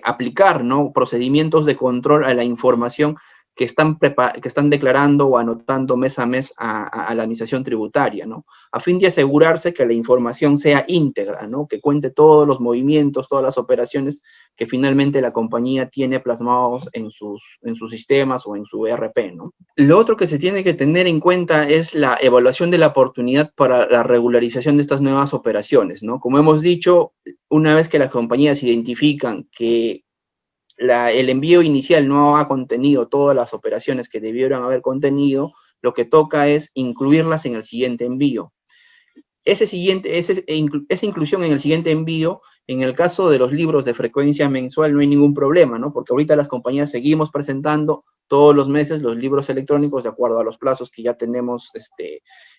aplicar, ¿no? Procedimientos de control a la información que están declarando o anotando mes a mes a la administración tributaria, ¿no? A fin de asegurarse que la información sea íntegra, ¿no? Que cuente todos los movimientos, todas las operaciones que finalmente la compañía tiene plasmados en sus sistemas o en su ERP, ¿no? Lo otro que se tiene que tener en cuenta es la evaluación de la oportunidad para la regularización de estas nuevas operaciones, ¿no? Como hemos dicho, una vez que las compañías identifican que el envío inicial no ha contenido todas las operaciones que debieron haber contenido, lo que toca es incluirlas en el siguiente envío. Esa inclusión en el siguiente envío, en el caso de los libros de frecuencia mensual no hay ningún problema, ¿no? Porque ahorita las compañías seguimos presentando todos los meses los libros electrónicos de acuerdo a los plazos que ya tenemos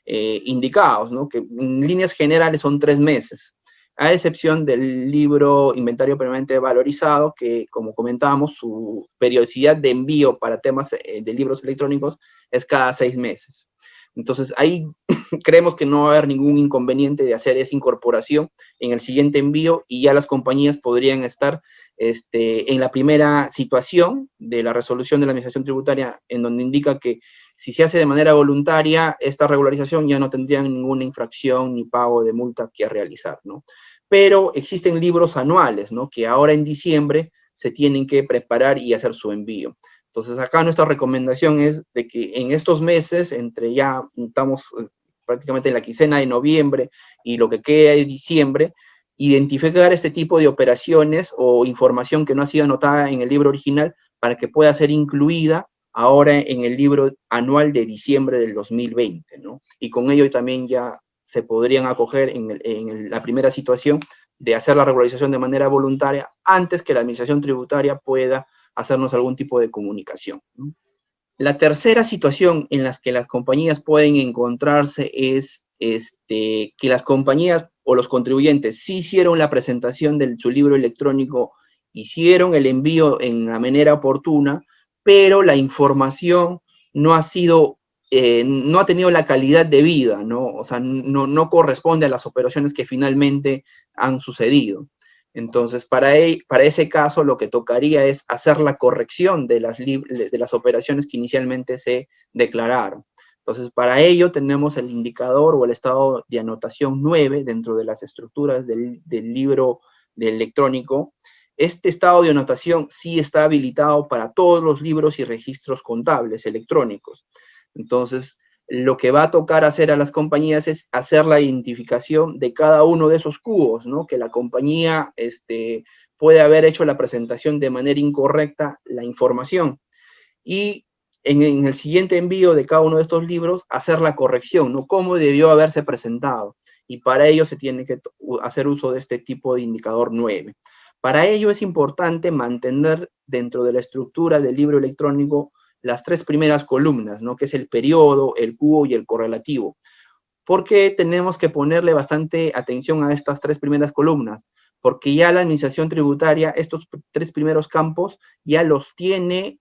indicados, ¿no? Que en líneas generales son 3 meses, a excepción del libro Inventario Permanente Valorizado, que, como comentábamos, su periodicidad de envío para temas de libros electrónicos es cada 6 meses. Entonces, ahí creemos que no va a haber ningún inconveniente de hacer esa incorporación en el siguiente envío y ya las compañías podrían estar en la primera situación de la resolución de la Administración Tributaria, en donde indica que si se hace de manera voluntaria, esta regularización ya no tendrían ninguna infracción ni pago de multa que realizar, ¿no? Pero existen libros anuales, ¿no? Que ahora en diciembre se tienen que preparar y hacer su envío. Entonces, acá nuestra recomendación es de que en estos meses, entre ya estamos prácticamente en la quincena de noviembre y lo que queda de diciembre, identificar este tipo de operaciones o información que no ha sido anotada en el libro original para que pueda ser incluida ahora en el libro anual de diciembre del 2020, ¿no? Y con ello también ya se podrían acoger en la primera situación de hacer la regularización de manera voluntaria antes que la Administración Tributaria pueda hacernos algún tipo de comunicación, ¿no? La tercera situación en la que las compañías pueden encontrarse es que las compañías o los contribuyentes sí hicieron la presentación de su libro electrónico, hicieron el envío en la manera oportuna, pero la información no ha sido, no ha tenido la calidad debida, ¿no? O sea, no corresponde a las operaciones que finalmente han sucedido. Entonces, para ese caso, lo que tocaría es hacer la corrección de las operaciones que inicialmente se declararon. Entonces, para ello tenemos el indicador o el estado de anotación 9 dentro de las estructuras del libro de electrónico. Este estado de anotación sí está habilitado para todos los libros y registros contables electrónicos. Entonces, lo que va a tocar hacer a las compañías es hacer la identificación de cada uno de esos cubos, ¿no? Que la compañía puede haber hecho la presentación de manera incorrecta, la información. Y en el siguiente envío de cada uno de estos libros, hacer la corrección, ¿no? Cómo debió haberse presentado. Y para ello se tiene que hacer uso de este tipo de indicador 9. Para ello es importante mantener dentro de la estructura del libro electrónico las 3 primeras columnas, ¿no? Que es el periodo, el cubo y el correlativo. ¿Por qué tenemos que ponerle bastante atención a estas 3 primeras columnas? Porque ya la Administración Tributaria, estos 3 primeros campos, ya los tiene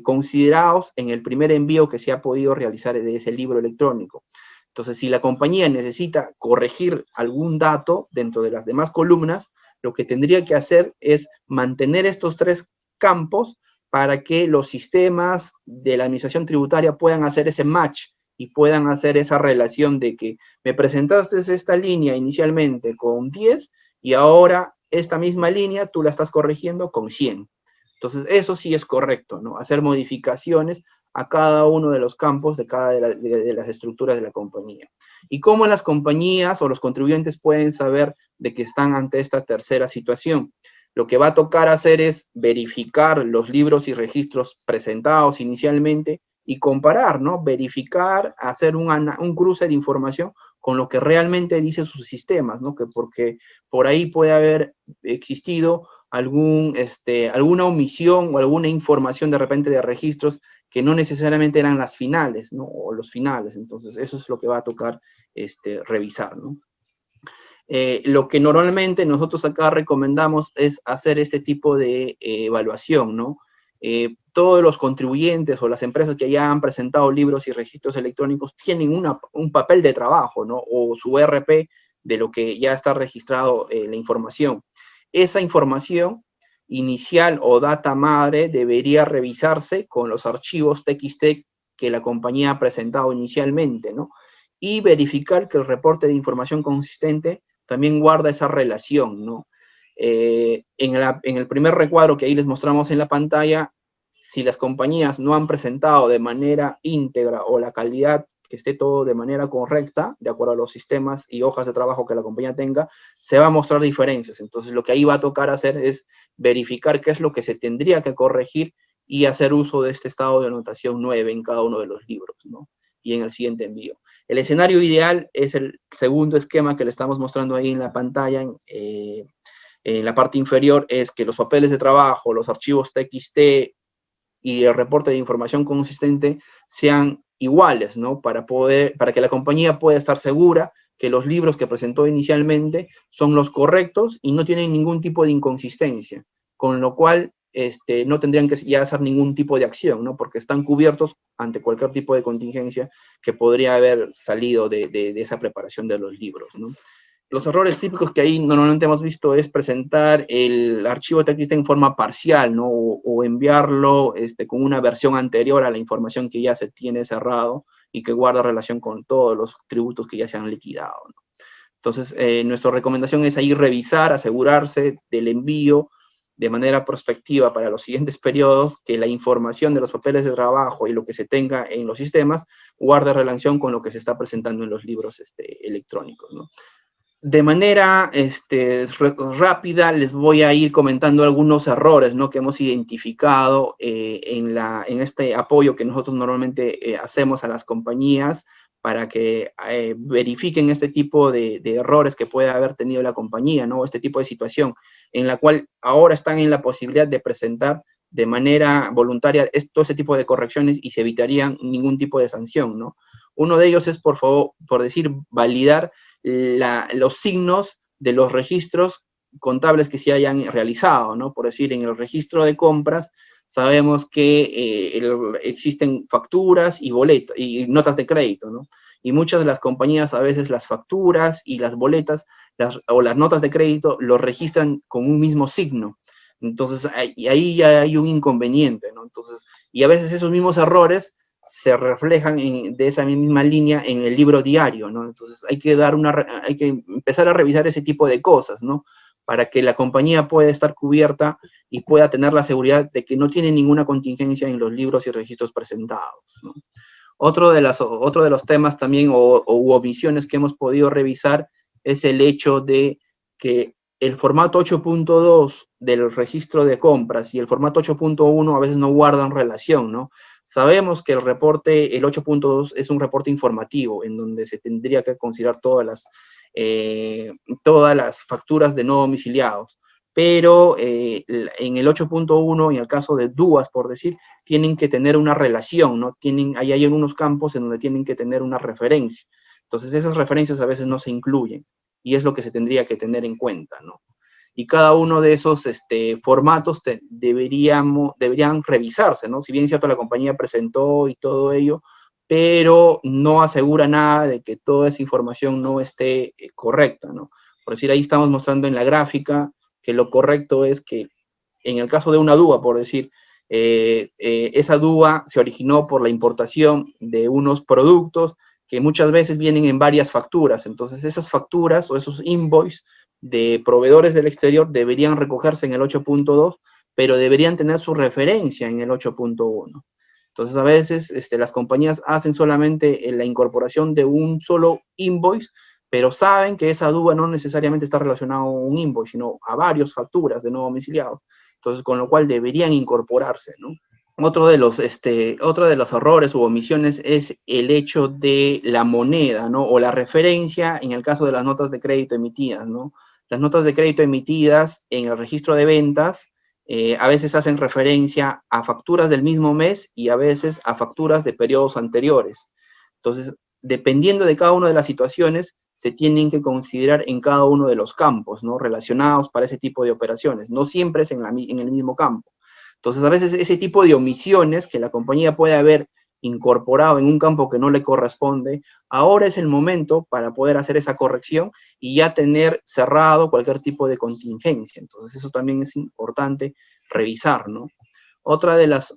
considerados en el primer envío que se ha podido realizar de ese libro electrónico. Entonces, si la compañía necesita corregir algún dato dentro de las demás columnas, lo que tendría que hacer es mantener estos 3 campos para que los sistemas de la Administración Tributaria puedan hacer ese match y puedan hacer esa relación de que me presentaste esta línea inicialmente con 10 y ahora esta misma línea tú la estás corrigiendo con 100. Entonces, eso sí es correcto, ¿no? Hacer modificaciones a cada uno de los campos de cada de las estructuras de la compañía. ¿Y cómo las compañías o los contribuyentes pueden saber de que están ante esta tercera situación? Lo que va a tocar hacer es verificar los libros y registros presentados inicialmente y comparar, ¿no? Verificar, hacer un cruce de información con lo que realmente dice sus sistemas, ¿no? Porque por ahí puede haber existido alguna omisión o alguna información de repente de registros que no necesariamente eran las finales, ¿no? O los finales. Entonces, eso es lo que va a tocar revisar, ¿no? Lo que normalmente nosotros acá recomendamos es hacer este tipo de evaluación, ¿no? Todos los contribuyentes o las empresas que ya han presentado libros y registros electrónicos tienen un papel de trabajo, ¿no? O su ERP de lo que ya está registrado la información. Esa información inicial o data madre debería revisarse con los archivos TXT que la compañía ha presentado inicialmente, ¿no? Y verificar que el reporte de información consistente también guarda esa relación, ¿no? En el primer recuadro que ahí les mostramos en la pantalla, si las compañías no han presentado de manera íntegra o la calidad que esté todo de manera correcta, de acuerdo a los sistemas y hojas de trabajo que la compañía tenga, se va a mostrar diferencias. Entonces, lo que ahí va a tocar hacer es verificar qué es lo que se tendría que corregir y hacer uso de este estado de anotación 9 en cada uno de los libros, ¿no? Y en el siguiente envío. El escenario ideal es el segundo esquema que le estamos mostrando ahí en la pantalla, en la parte inferior, es que los papeles de trabajo, los archivos TXT y el reporte de información consistente sean iguales, ¿no? Para que la compañía pueda estar segura que los libros que presentó inicialmente son los correctos y no tienen ningún tipo de inconsistencia, con lo cual no tendrían que ya hacer ningún tipo de acción, ¿no? Porque están cubiertos ante cualquier tipo de contingencia que podría haber salido de esa preparación de los libros, ¿no? Los errores típicos que ahí normalmente hemos visto es presentar el archivo TXT en forma parcial, ¿no? O enviarlo con una versión anterior a la información que ya se tiene cerrado y que guarda relación con todos los tributos que ya se han liquidado, ¿no? Entonces, nuestra recomendación es ahí revisar, asegurarse del envío de manera prospectiva para los siguientes periodos, que la información de los papeles de trabajo y lo que se tenga en los sistemas guarde relación con lo que se está presentando en los libros electrónicos, ¿no? De manera rápida les voy a ir comentando algunos errores, ¿no?, que hemos identificado en este apoyo que nosotros normalmente hacemos a las compañías para que verifiquen este tipo de errores que puede haber tenido la compañía, ¿no? Este tipo de situación en la cual ahora están en la posibilidad de presentar de manera voluntaria todo ese tipo de correcciones y se evitarían ningún tipo de sanción, ¿no? Uno de ellos es, por favor, por decir, validar los signos de los registros contables que se hayan realizado, ¿no? Por decir, en el registro de compras sabemos que existen facturas y boletas y notas de crédito, ¿no? Y muchas de las compañías a veces las facturas y las boletas o las notas de crédito los registran con un mismo signo. Entonces, ahí ya hay un inconveniente, ¿no? Entonces, y a veces esos mismos errores se reflejan de esa misma línea en el libro diario, ¿no? Entonces hay que empezar a revisar ese tipo de cosas, ¿no? Para que la compañía pueda estar cubierta y pueda tener la seguridad de que no tiene ninguna contingencia en los libros y registros presentados, ¿no? Otro de los temas también u omisiones que hemos podido revisar es el hecho de que el formato 8.2 del registro de compras y el formato 8.1 a veces no guardan relación, ¿no? Sabemos que el 8.2 es un reporte informativo en donde se tendría que considerar todas las facturas de no domiciliados, pero en el 8.1, en el caso de DUAS, por decir, tienen que tener una relación, ¿no? Ahí hay algunos campos en donde tienen que tener una referencia. Entonces esas referencias a veces no se incluyen y es lo que se tendría que tener en cuenta, ¿no? Y cada uno de esos formatos deberían revisarse, ¿no? Si bien es cierto, la compañía presentó y todo ello, pero no asegura nada de que toda esa información no esté correcta, ¿no? Por decir, ahí estamos mostrando en la gráfica que lo correcto es que en el caso de una DUA, por decir, esa DUA se originó por la importación de unos productos que muchas veces vienen en varias facturas. Entonces, esas facturas o esos invoices de proveedores del exterior deberían recogerse en el 8.2, pero deberían tener su referencia en el 8.1. Entonces, a veces las compañías hacen solamente la incorporación de un solo invoice, pero saben que esa DUA no necesariamente está relacionada a un invoice, sino a varias facturas de no domiciliados. Entonces, con lo cual deberían incorporarse, ¿no? Otro de los errores u omisiones es el hecho de la moneda, ¿no? O la referencia en el caso de las notas de crédito emitidas, ¿no? Las notas de crédito emitidas en el registro de ventas a veces hacen referencia a facturas del mismo mes y a veces a facturas de periodos anteriores. Entonces, dependiendo de cada una de las situaciones, se tienen que considerar en cada uno de los campos, ¿no? Relacionados para ese tipo de operaciones. No siempre es en el mismo campo. Entonces, a veces ese tipo de omisiones que la compañía puede haber incorporado en un campo que no le corresponde, ahora es el momento para poder hacer esa corrección y ya tener cerrado cualquier tipo de contingencia. Entonces, eso también es importante revisar, ¿no? Otra de las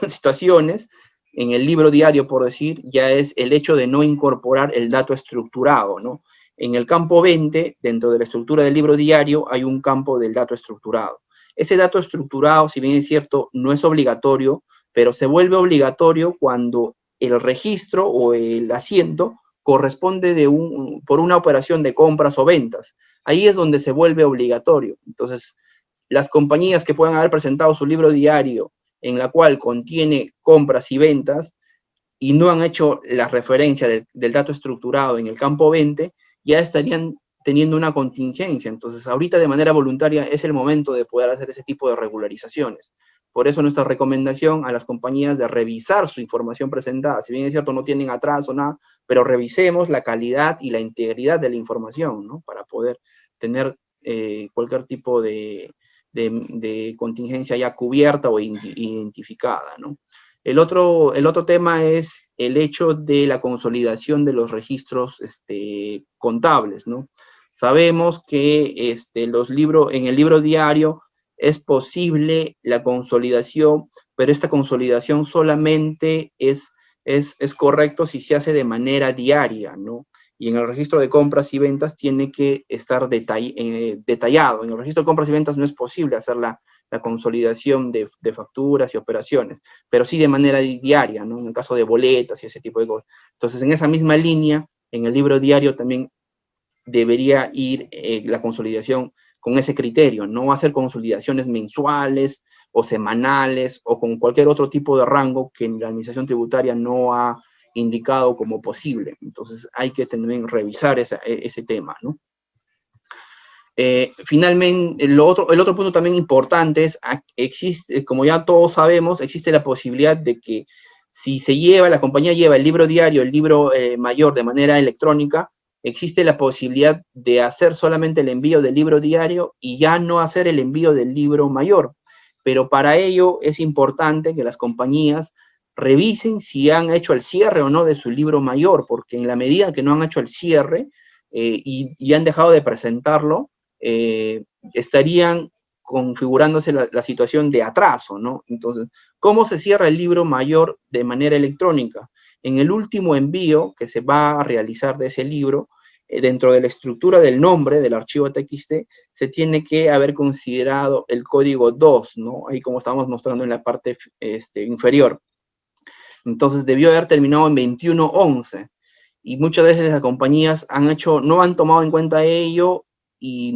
situaciones en el libro diario, por decir, ya es el hecho de no incorporar el dato estructurado, ¿no? En el campo 20, dentro de la estructura del libro diario, hay un campo del dato estructurado. Ese dato estructurado, si bien es cierto, no es obligatorio, pero se vuelve obligatorio cuando el registro o el asiento corresponde por una operación de compras o ventas. Ahí es donde se vuelve obligatorio. Entonces, las compañías que puedan haber presentado su libro diario en la cual contiene compras y ventas, y no han hecho la referencia del dato estructurado en el campo 20, ya estarían teniendo una contingencia. Entonces, ahorita de manera voluntaria es el momento de poder hacer ese tipo de regularizaciones. Por eso nuestra recomendación a las compañías de revisar su información presentada. Si bien es cierto, no tienen atraso, nada, pero revisemos la calidad y la integridad de la información, ¿no? Para poder tener cualquier tipo de contingencia ya cubierta o identificada, ¿no? El otro tema es el hecho de la consolidación de los registros contables, ¿no? Sabemos que en el libro diario es posible la consolidación, pero esta consolidación solamente es correcto si se hace de manera diaria, ¿no? Y en el registro de compras y ventas tiene que estar detallado. En el registro de compras y ventas no es posible hacer la consolidación de facturas y operaciones, pero sí de manera diaria, ¿no? En el caso de boletas y ese tipo de cosas. Entonces, en esa misma línea, en el libro diario también debería ir la consolidación con ese criterio, no hacer consolidaciones mensuales o semanales o con cualquier otro tipo de rango que la administración tributaria no ha indicado como posible. Entonces hay que también revisar ese tema, ¿no? Finalmente, el otro punto también importante es, como ya todos sabemos, existe la posibilidad de que si la compañía lleva el libro diario, el libro mayor de manera electrónica, existe la posibilidad de hacer solamente el envío del libro diario y ya no hacer el envío del libro mayor. Pero para ello es importante que las compañías revisen si han hecho el cierre o no de su libro mayor, porque en la medida que no han hecho el cierre y han dejado de presentarlo, estarían configurándose la situación de atraso, ¿no? Entonces, ¿cómo se cierra el libro mayor de manera electrónica? En el último envío que se va a realizar de ese libro, dentro de la estructura del nombre del archivo TXT, se tiene que haber considerado el código 2, ¿no? Ahí como estamos mostrando en la parte inferior. Entonces, debió haber terminado en 2111. Y muchas veces las compañías no han tomado en cuenta ello y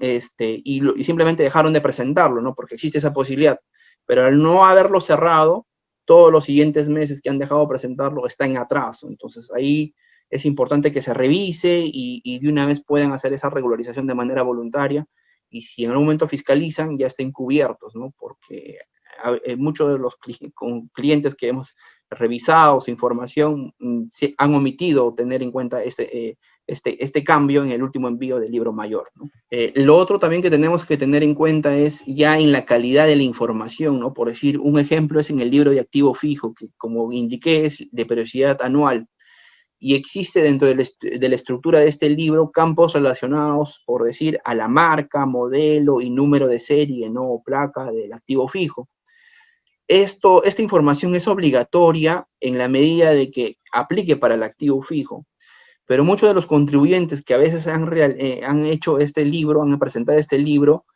y simplemente dejaron de presentarlo, ¿no? Porque existe esa posibilidad. Pero al no haberlo cerrado, todos los siguientes meses que han dejado de presentarlo está en atraso. Entonces ahí es importante que se revise y de una vez puedan hacer esa regularización de manera voluntaria, y si en algún momento fiscalizan, ya estén cubiertos, ¿no? Porque muchos de los clientes que hemos revisado su información han omitido tener en cuenta este cambio en el último envío del libro mayor, ¿no? Lo otro también que tenemos que tener en cuenta es ya en la calidad de la información, ¿no? Por decir, un ejemplo es en el libro de activo fijo, que como indiqué es de periodicidad anual, y existe dentro de la estructura de este libro campos relacionados, por decir, a la marca, modelo y número de serie, ¿no? O placa del activo fijo. Esta información es obligatoria en la medida de que aplique para el activo fijo, pero muchos de los contribuyentes que a veces han hecho este libro, han presentado este libro,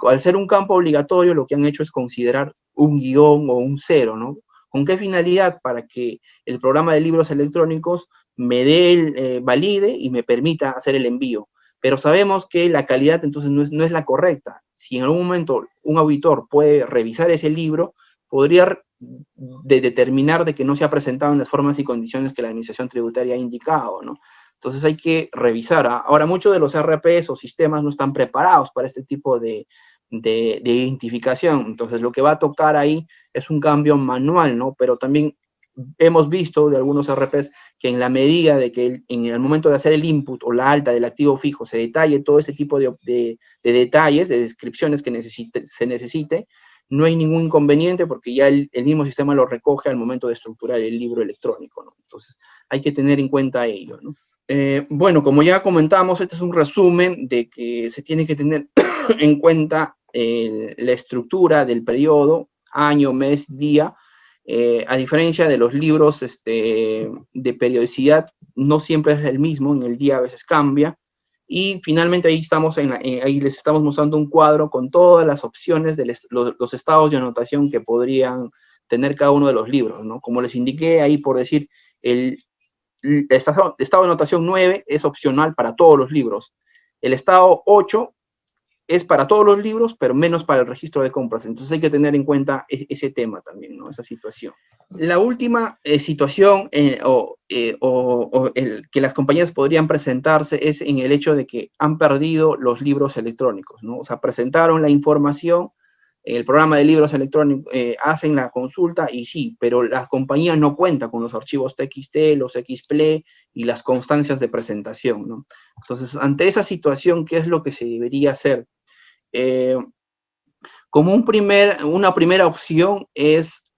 al ser un campo obligatorio, lo que han hecho es considerar un guión o un cero, ¿no? ¿Con qué finalidad? Para que el programa de libros electrónicos me valide y me permita hacer el envío. Pero sabemos que la calidad entonces no es la correcta. Si en algún momento un auditor puede revisar ese libro, podría determinar de que no se ha presentado en las formas y condiciones que la administración tributaria ha indicado, ¿no? Entonces hay que revisar. Ahora, muchos de los RPs o sistemas no están preparados para este tipo de identificación. Entonces, lo que va a tocar ahí es un cambio manual, ¿no? Pero también hemos visto de algunos RPs que en la medida de que en el momento de hacer el input o la alta del activo fijo se detalle todo este tipo de detalles, de descripciones que se necesite, no hay ningún inconveniente porque ya el mismo sistema lo recoge al momento de estructurar el libro electrónico, ¿no? Entonces, hay que tener en cuenta ello, ¿no? Bueno, como ya comentamos, este es un resumen de que se tiene que tener en cuenta la estructura del periodo, año, mes, día, a diferencia de los libros de periodicidad, no siempre es el mismo, en el día a veces cambia. Y finalmente ahí les estamos mostrando un cuadro con todas las opciones de los estados de anotación que podrían tener cada uno de los libros, ¿no? Como les indiqué ahí, por decir, el estado de anotación 9 es opcional para todos los libros. El estado 8 es para todos los libros, pero menos para el registro de compras. Entonces hay que tener en cuenta ese tema también, ¿no? Esa situación. La última situación que las compañías podrían presentarse es en el hecho de que han perdido los libros electrónicos, ¿no? O sea, presentaron la información, el programa de libros electrónicos, hacen la consulta y sí, pero la compañía no cuenta con los archivos TXT, los XPLE y las constancias de presentación, ¿no? Entonces, ante esa situación, ¿qué es lo que se debería hacer? Como una primera opción es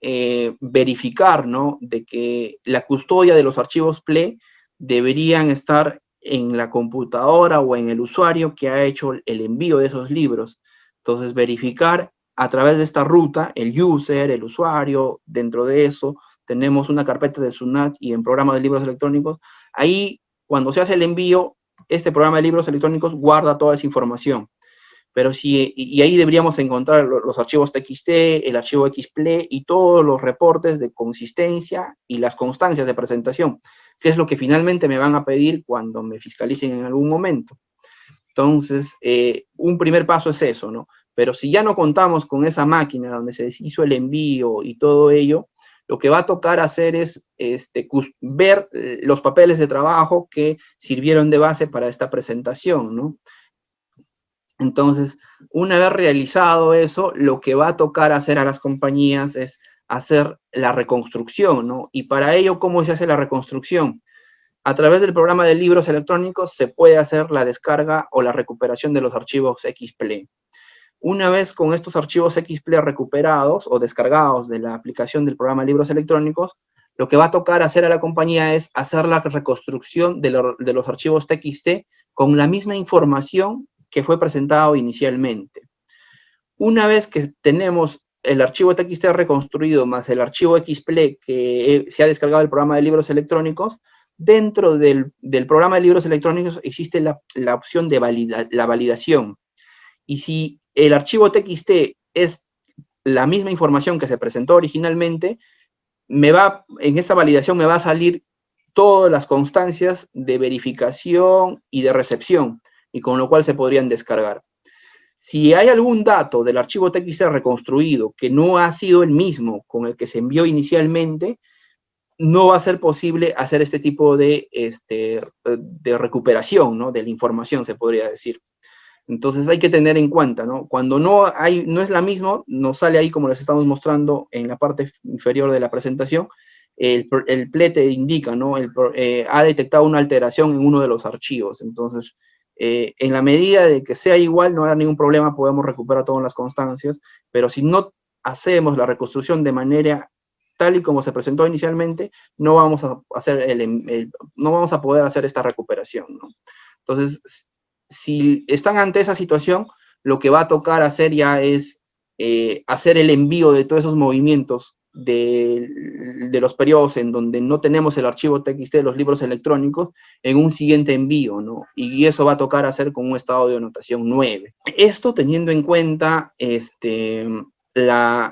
verificar, ¿no? De que la custodia de los archivos PLE deberían estar en la computadora o en el usuario que ha hecho el envío de esos libros. Entonces, verificar a través de esta ruta, el user, el usuario, dentro de eso tenemos una carpeta de SUNAT y en programa de libros electrónicos. Ahí, cuando se hace el envío, este programa de libros electrónicos guarda toda esa información. Pero sí, y ahí deberíamos encontrar los archivos TXT, el archivo XPLE y todos los reportes de consistencia y las constancias de presentación, que es lo que finalmente me van a pedir cuando me fiscalicen en algún momento. Entonces, un primer paso es eso, ¿no? Pero si ya no contamos con esa máquina donde se hizo el envío y todo ello, lo que va a tocar hacer es ver los papeles de trabajo que sirvieron de base para esta presentación, ¿no? Entonces, una vez realizado eso, lo que va a tocar hacer a las compañías es hacer la reconstrucción, ¿no? Y para ello, ¿cómo se hace la reconstrucción? A través del programa de libros electrónicos se puede hacer la descarga o la recuperación de los archivos XPLE. Una vez con estos archivos XPLE recuperados o descargados de la aplicación del programa de libros electrónicos, lo que va a tocar hacer a la compañía es hacer la reconstrucción de los archivos TXT con la misma información que fue presentado inicialmente. Una vez que tenemos el archivo TXT reconstruido más el archivo XPLE que se ha descargado del programa de libros electrónicos, dentro del programa de libros electrónicos existe la opción de la validación. Y si el archivo TXT es la misma información que se presentó originalmente, en esta validación me va a salir todas las constancias de verificación y de recepción, y con lo cual se podrían descargar. Si hay algún dato del archivo TXT reconstruido que no ha sido el mismo con el que se envió inicialmente, no va a ser posible hacer este tipo de recuperación, ¿no? De la información, se podría decir. Entonces hay que tener en cuenta, ¿no? Cuando no es la misma, nos sale ahí como les estamos mostrando en la parte inferior de la presentación, el PLE te indica, ¿no? Ha detectado una alteración en uno de los archivos. Entonces, en la medida de que sea igual, no hay ningún problema, podemos recuperar todas las constancias, pero si no hacemos la reconstrucción de manera tal y como se presentó inicialmente, no vamos a no vamos a poder hacer esta recuperación, ¿no? Entonces, si están ante esa situación, lo que va a tocar hacer ya es hacer el envío de todos esos movimientos de los periodos en donde no tenemos el archivo TXT de los libros electrónicos en un siguiente envío, ¿no? Y eso va a tocar hacer con un estado de anotación 9. Esto teniendo en cuenta la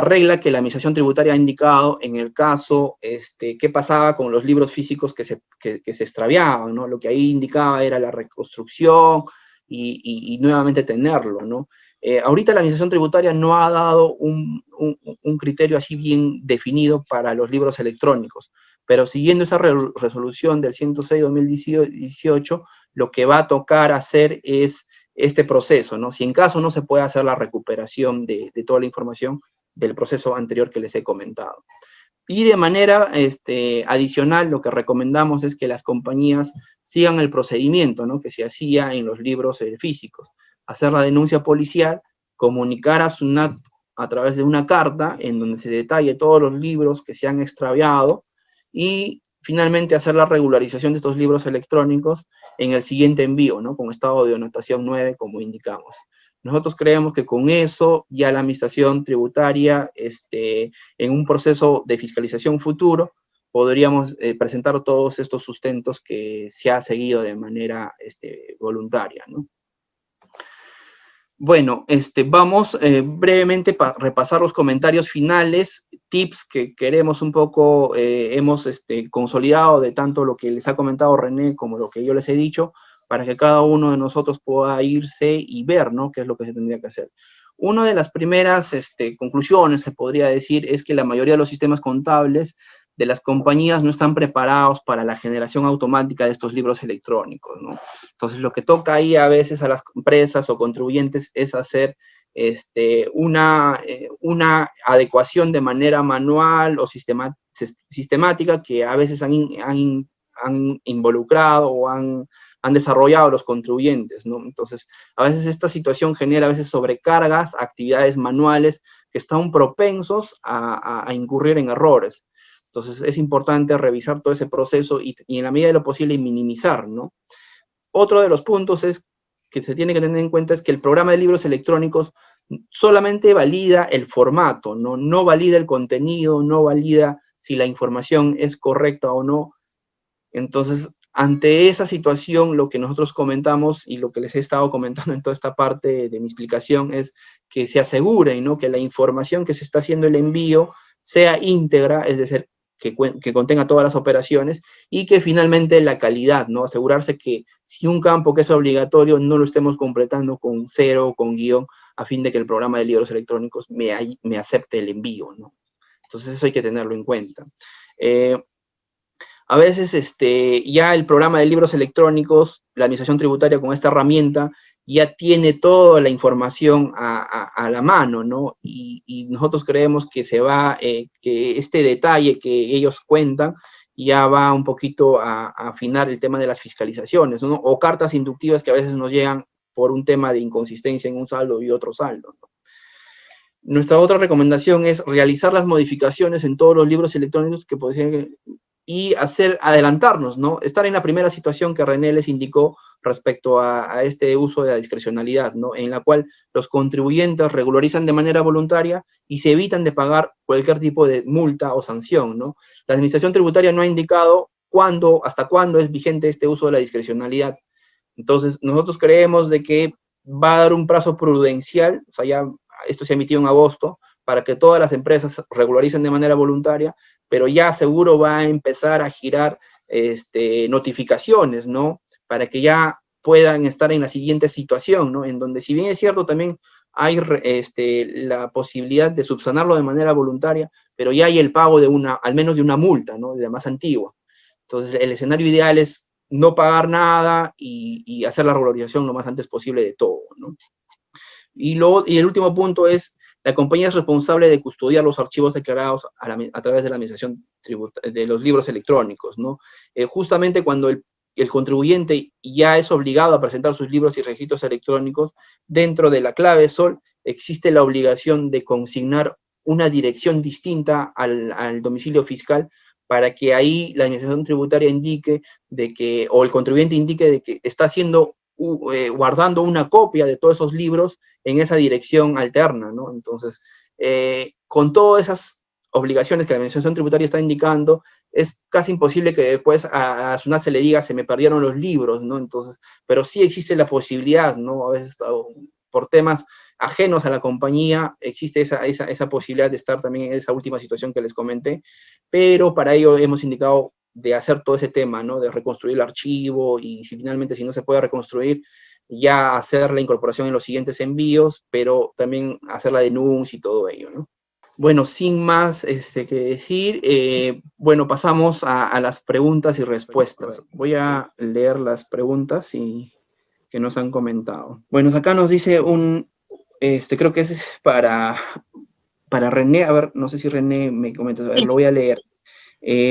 regla que la Administración Tributaria ha indicado en el caso, qué pasaba con los libros físicos que se extraviaban, ¿no? Lo que ahí indicaba era la reconstrucción y nuevamente tenerlo, ¿no? Ahorita la Administración Tributaria no ha dado un criterio así bien definido para los libros electrónicos, pero siguiendo esa resolución del 106-2018, lo que va a tocar hacer es este proceso, ¿no? Si en caso no se puede hacer la recuperación de toda la información del proceso anterior que les he comentado. Y de manera adicional, lo que recomendamos es que las compañías sigan el procedimiento, ¿no? Que se hacía en los libros físicos. Hacer la denuncia policial, comunicar a SUNAT a través de una carta en donde se detalle todos los libros que se han extraviado y finalmente hacer la regularización de estos libros electrónicos en el siguiente envío, ¿no? Con estado de anotación 9, como indicamos. Nosotros creemos que con eso ya la Administración Tributaria, en un proceso de fiscalización futuro, podríamos presentar todos estos sustentos que se ha seguido de manera voluntaria, ¿no? Bueno, vamos brevemente a repasar los comentarios finales, tips que queremos un poco, hemos consolidado de tanto lo que les ha comentado René como lo que yo les he dicho, para que cada uno de nosotros pueda irse y ver, ¿no?, qué es lo que se tendría que hacer. Una de las primeras conclusiones, se podría decir, es que la mayoría de los sistemas contables de las compañías no están preparados para la generación automática de estos libros electrónicos, ¿no? Entonces, lo que toca ahí a veces a las empresas o contribuyentes es hacer una adecuación de manera manual o sistemática que a veces han involucrado o han desarrollado los contribuyentes, ¿no? Entonces, a veces esta situación genera a veces sobrecargas, actividades manuales que están propensos a incurrir en errores. Entonces, es importante revisar todo ese proceso y en la medida de lo posible minimizar, ¿no? Otro de los puntos que se tiene que tener en cuenta es que el programa de libros electrónicos solamente valida el formato, ¿no? No valida el contenido, no valida si la información es correcta o no. Entonces, ante esa situación, lo que nosotros comentamos y lo que les he estado comentando en toda esta parte de mi explicación es que se asegure, ¿no?, que la información que se está haciendo el envío sea íntegra, es decir, que contenga todas las operaciones, y que finalmente la calidad, ¿no? Asegurarse que si un campo que es obligatorio no lo estemos completando con cero o con guión, a fin de que el programa de libros electrónicos me acepte el envío, ¿no? Entonces eso hay que tenerlo en cuenta. A veces ya el programa de libros electrónicos, la administración tributaria con esta herramienta, ya tiene toda la información a la mano, ¿no? Y nosotros creemos que que este detalle que ellos cuentan ya va un poquito a afinar el tema de las fiscalizaciones, ¿no? O cartas inductivas que a veces nos llegan por un tema de inconsistencia en un saldo y otro saldo, ¿no? Nuestra otra recomendación es realizar las modificaciones en todos los libros electrónicos que podrían y adelantarnos, ¿no? Estar en la primera situación que René les indicó respecto a este uso de la discrecionalidad, ¿no? En la cual los contribuyentes regularizan de manera voluntaria y se evitan de pagar cualquier tipo de multa o sanción, ¿no? La administración tributaria no ha indicado hasta cuándo es vigente este uso de la discrecionalidad. Entonces, nosotros creemos de que va a dar un plazo prudencial, o sea, ya esto se emitió en agosto, para que todas las empresas regularicen de manera voluntaria, pero ya seguro va a empezar a girar notificaciones, ¿no? Para que ya puedan estar en la siguiente situación, ¿no? En donde, si bien es cierto, también hay la posibilidad de subsanarlo de manera voluntaria, pero ya hay el pago de al menos de una multa, ¿no? De la más antigua. Entonces, el escenario ideal es no pagar nada y hacer la regularización lo más antes posible de todo, ¿no? Y el último punto es, la compañía es responsable de custodiar los archivos declarados a través de la administración de los libros electrónicos, ¿no? Justamente cuando el contribuyente ya es obligado a presentar sus libros y registros electrónicos, dentro de la clave SOL existe la obligación de consignar una dirección distinta al domicilio fiscal, para que ahí la administración tributaria indique o el contribuyente indique de que está guardando una copia de todos esos libros en esa dirección alterna, ¿no? Entonces, con todas esas obligaciones que la administración tributaria está indicando, es casi imposible que después a SUNAT se le diga, se me perdieron los libros, ¿no? Entonces, pero sí existe la posibilidad, ¿no? A veces por temas ajenos a la compañía, existe esa posibilidad de estar también en esa última situación que les comenté, pero para ello hemos indicado de hacer todo ese tema, ¿no? De reconstruir el archivo, y finalmente, si no se puede reconstruir, ya hacer la incorporación en los siguientes envíos, pero también hacer la denuncia y todo ello, ¿no? Bueno, sin más que decir, bueno, pasamos a las preguntas y respuestas. Voy a leer las preguntas que nos han comentado. Bueno, acá nos dice creo que es para René. A ver, no sé si René me comenta, a ver, lo voy a leer.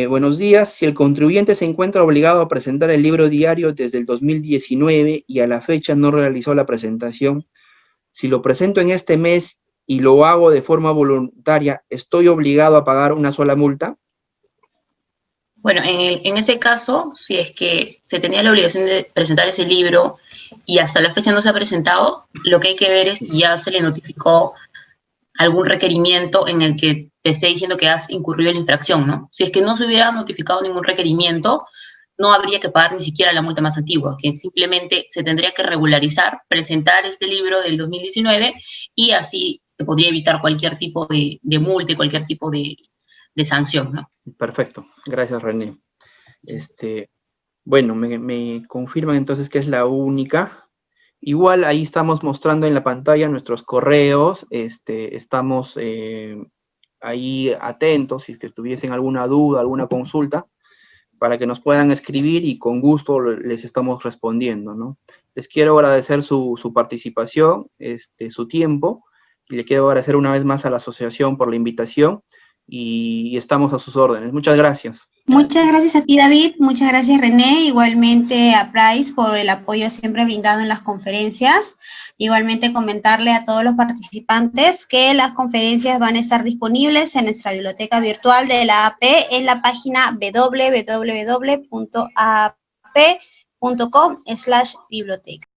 Buenos días. Si el contribuyente se encuentra obligado a presentar el libro diario desde el 2019 y a la fecha no realizó la presentación, si lo presento en este mes y lo hago de forma voluntaria, ¿estoy obligado a pagar una sola multa?
Bueno, en ese caso, si es que se tenía la obligación de presentar ese libro y hasta la fecha no se ha presentado, lo que hay que ver es si ya se le notificó algún requerimiento en el que te esté diciendo que has incurrido en la infracción, ¿no? Si es que no se hubiera notificado ningún requerimiento, no habría que pagar ni siquiera la multa más antigua, que simplemente se tendría que regularizar, presentar este libro del 2019, y así se podría evitar cualquier tipo de multa y cualquier tipo de sanción, ¿no?
Perfecto, gracias, René. Bueno, me confirman entonces que es la única. Igual ahí estamos mostrando en la pantalla nuestros correos, estamos ahí atentos si tuviesen alguna duda, alguna consulta, para que nos puedan escribir y con gusto les estamos respondiendo, ¿no? Les quiero agradecer su participación, su tiempo, y le quiero agradecer una vez más a la asociación por la invitación, y estamos a sus órdenes. Muchas gracias.
Muchas gracias a ti, David. Muchas gracias, René. Igualmente a Price por el apoyo siempre brindado en las conferencias. Igualmente comentarle a todos los participantes que las conferencias van a estar disponibles en nuestra biblioteca virtual de la AP en la página www.aap.com/biblioteca.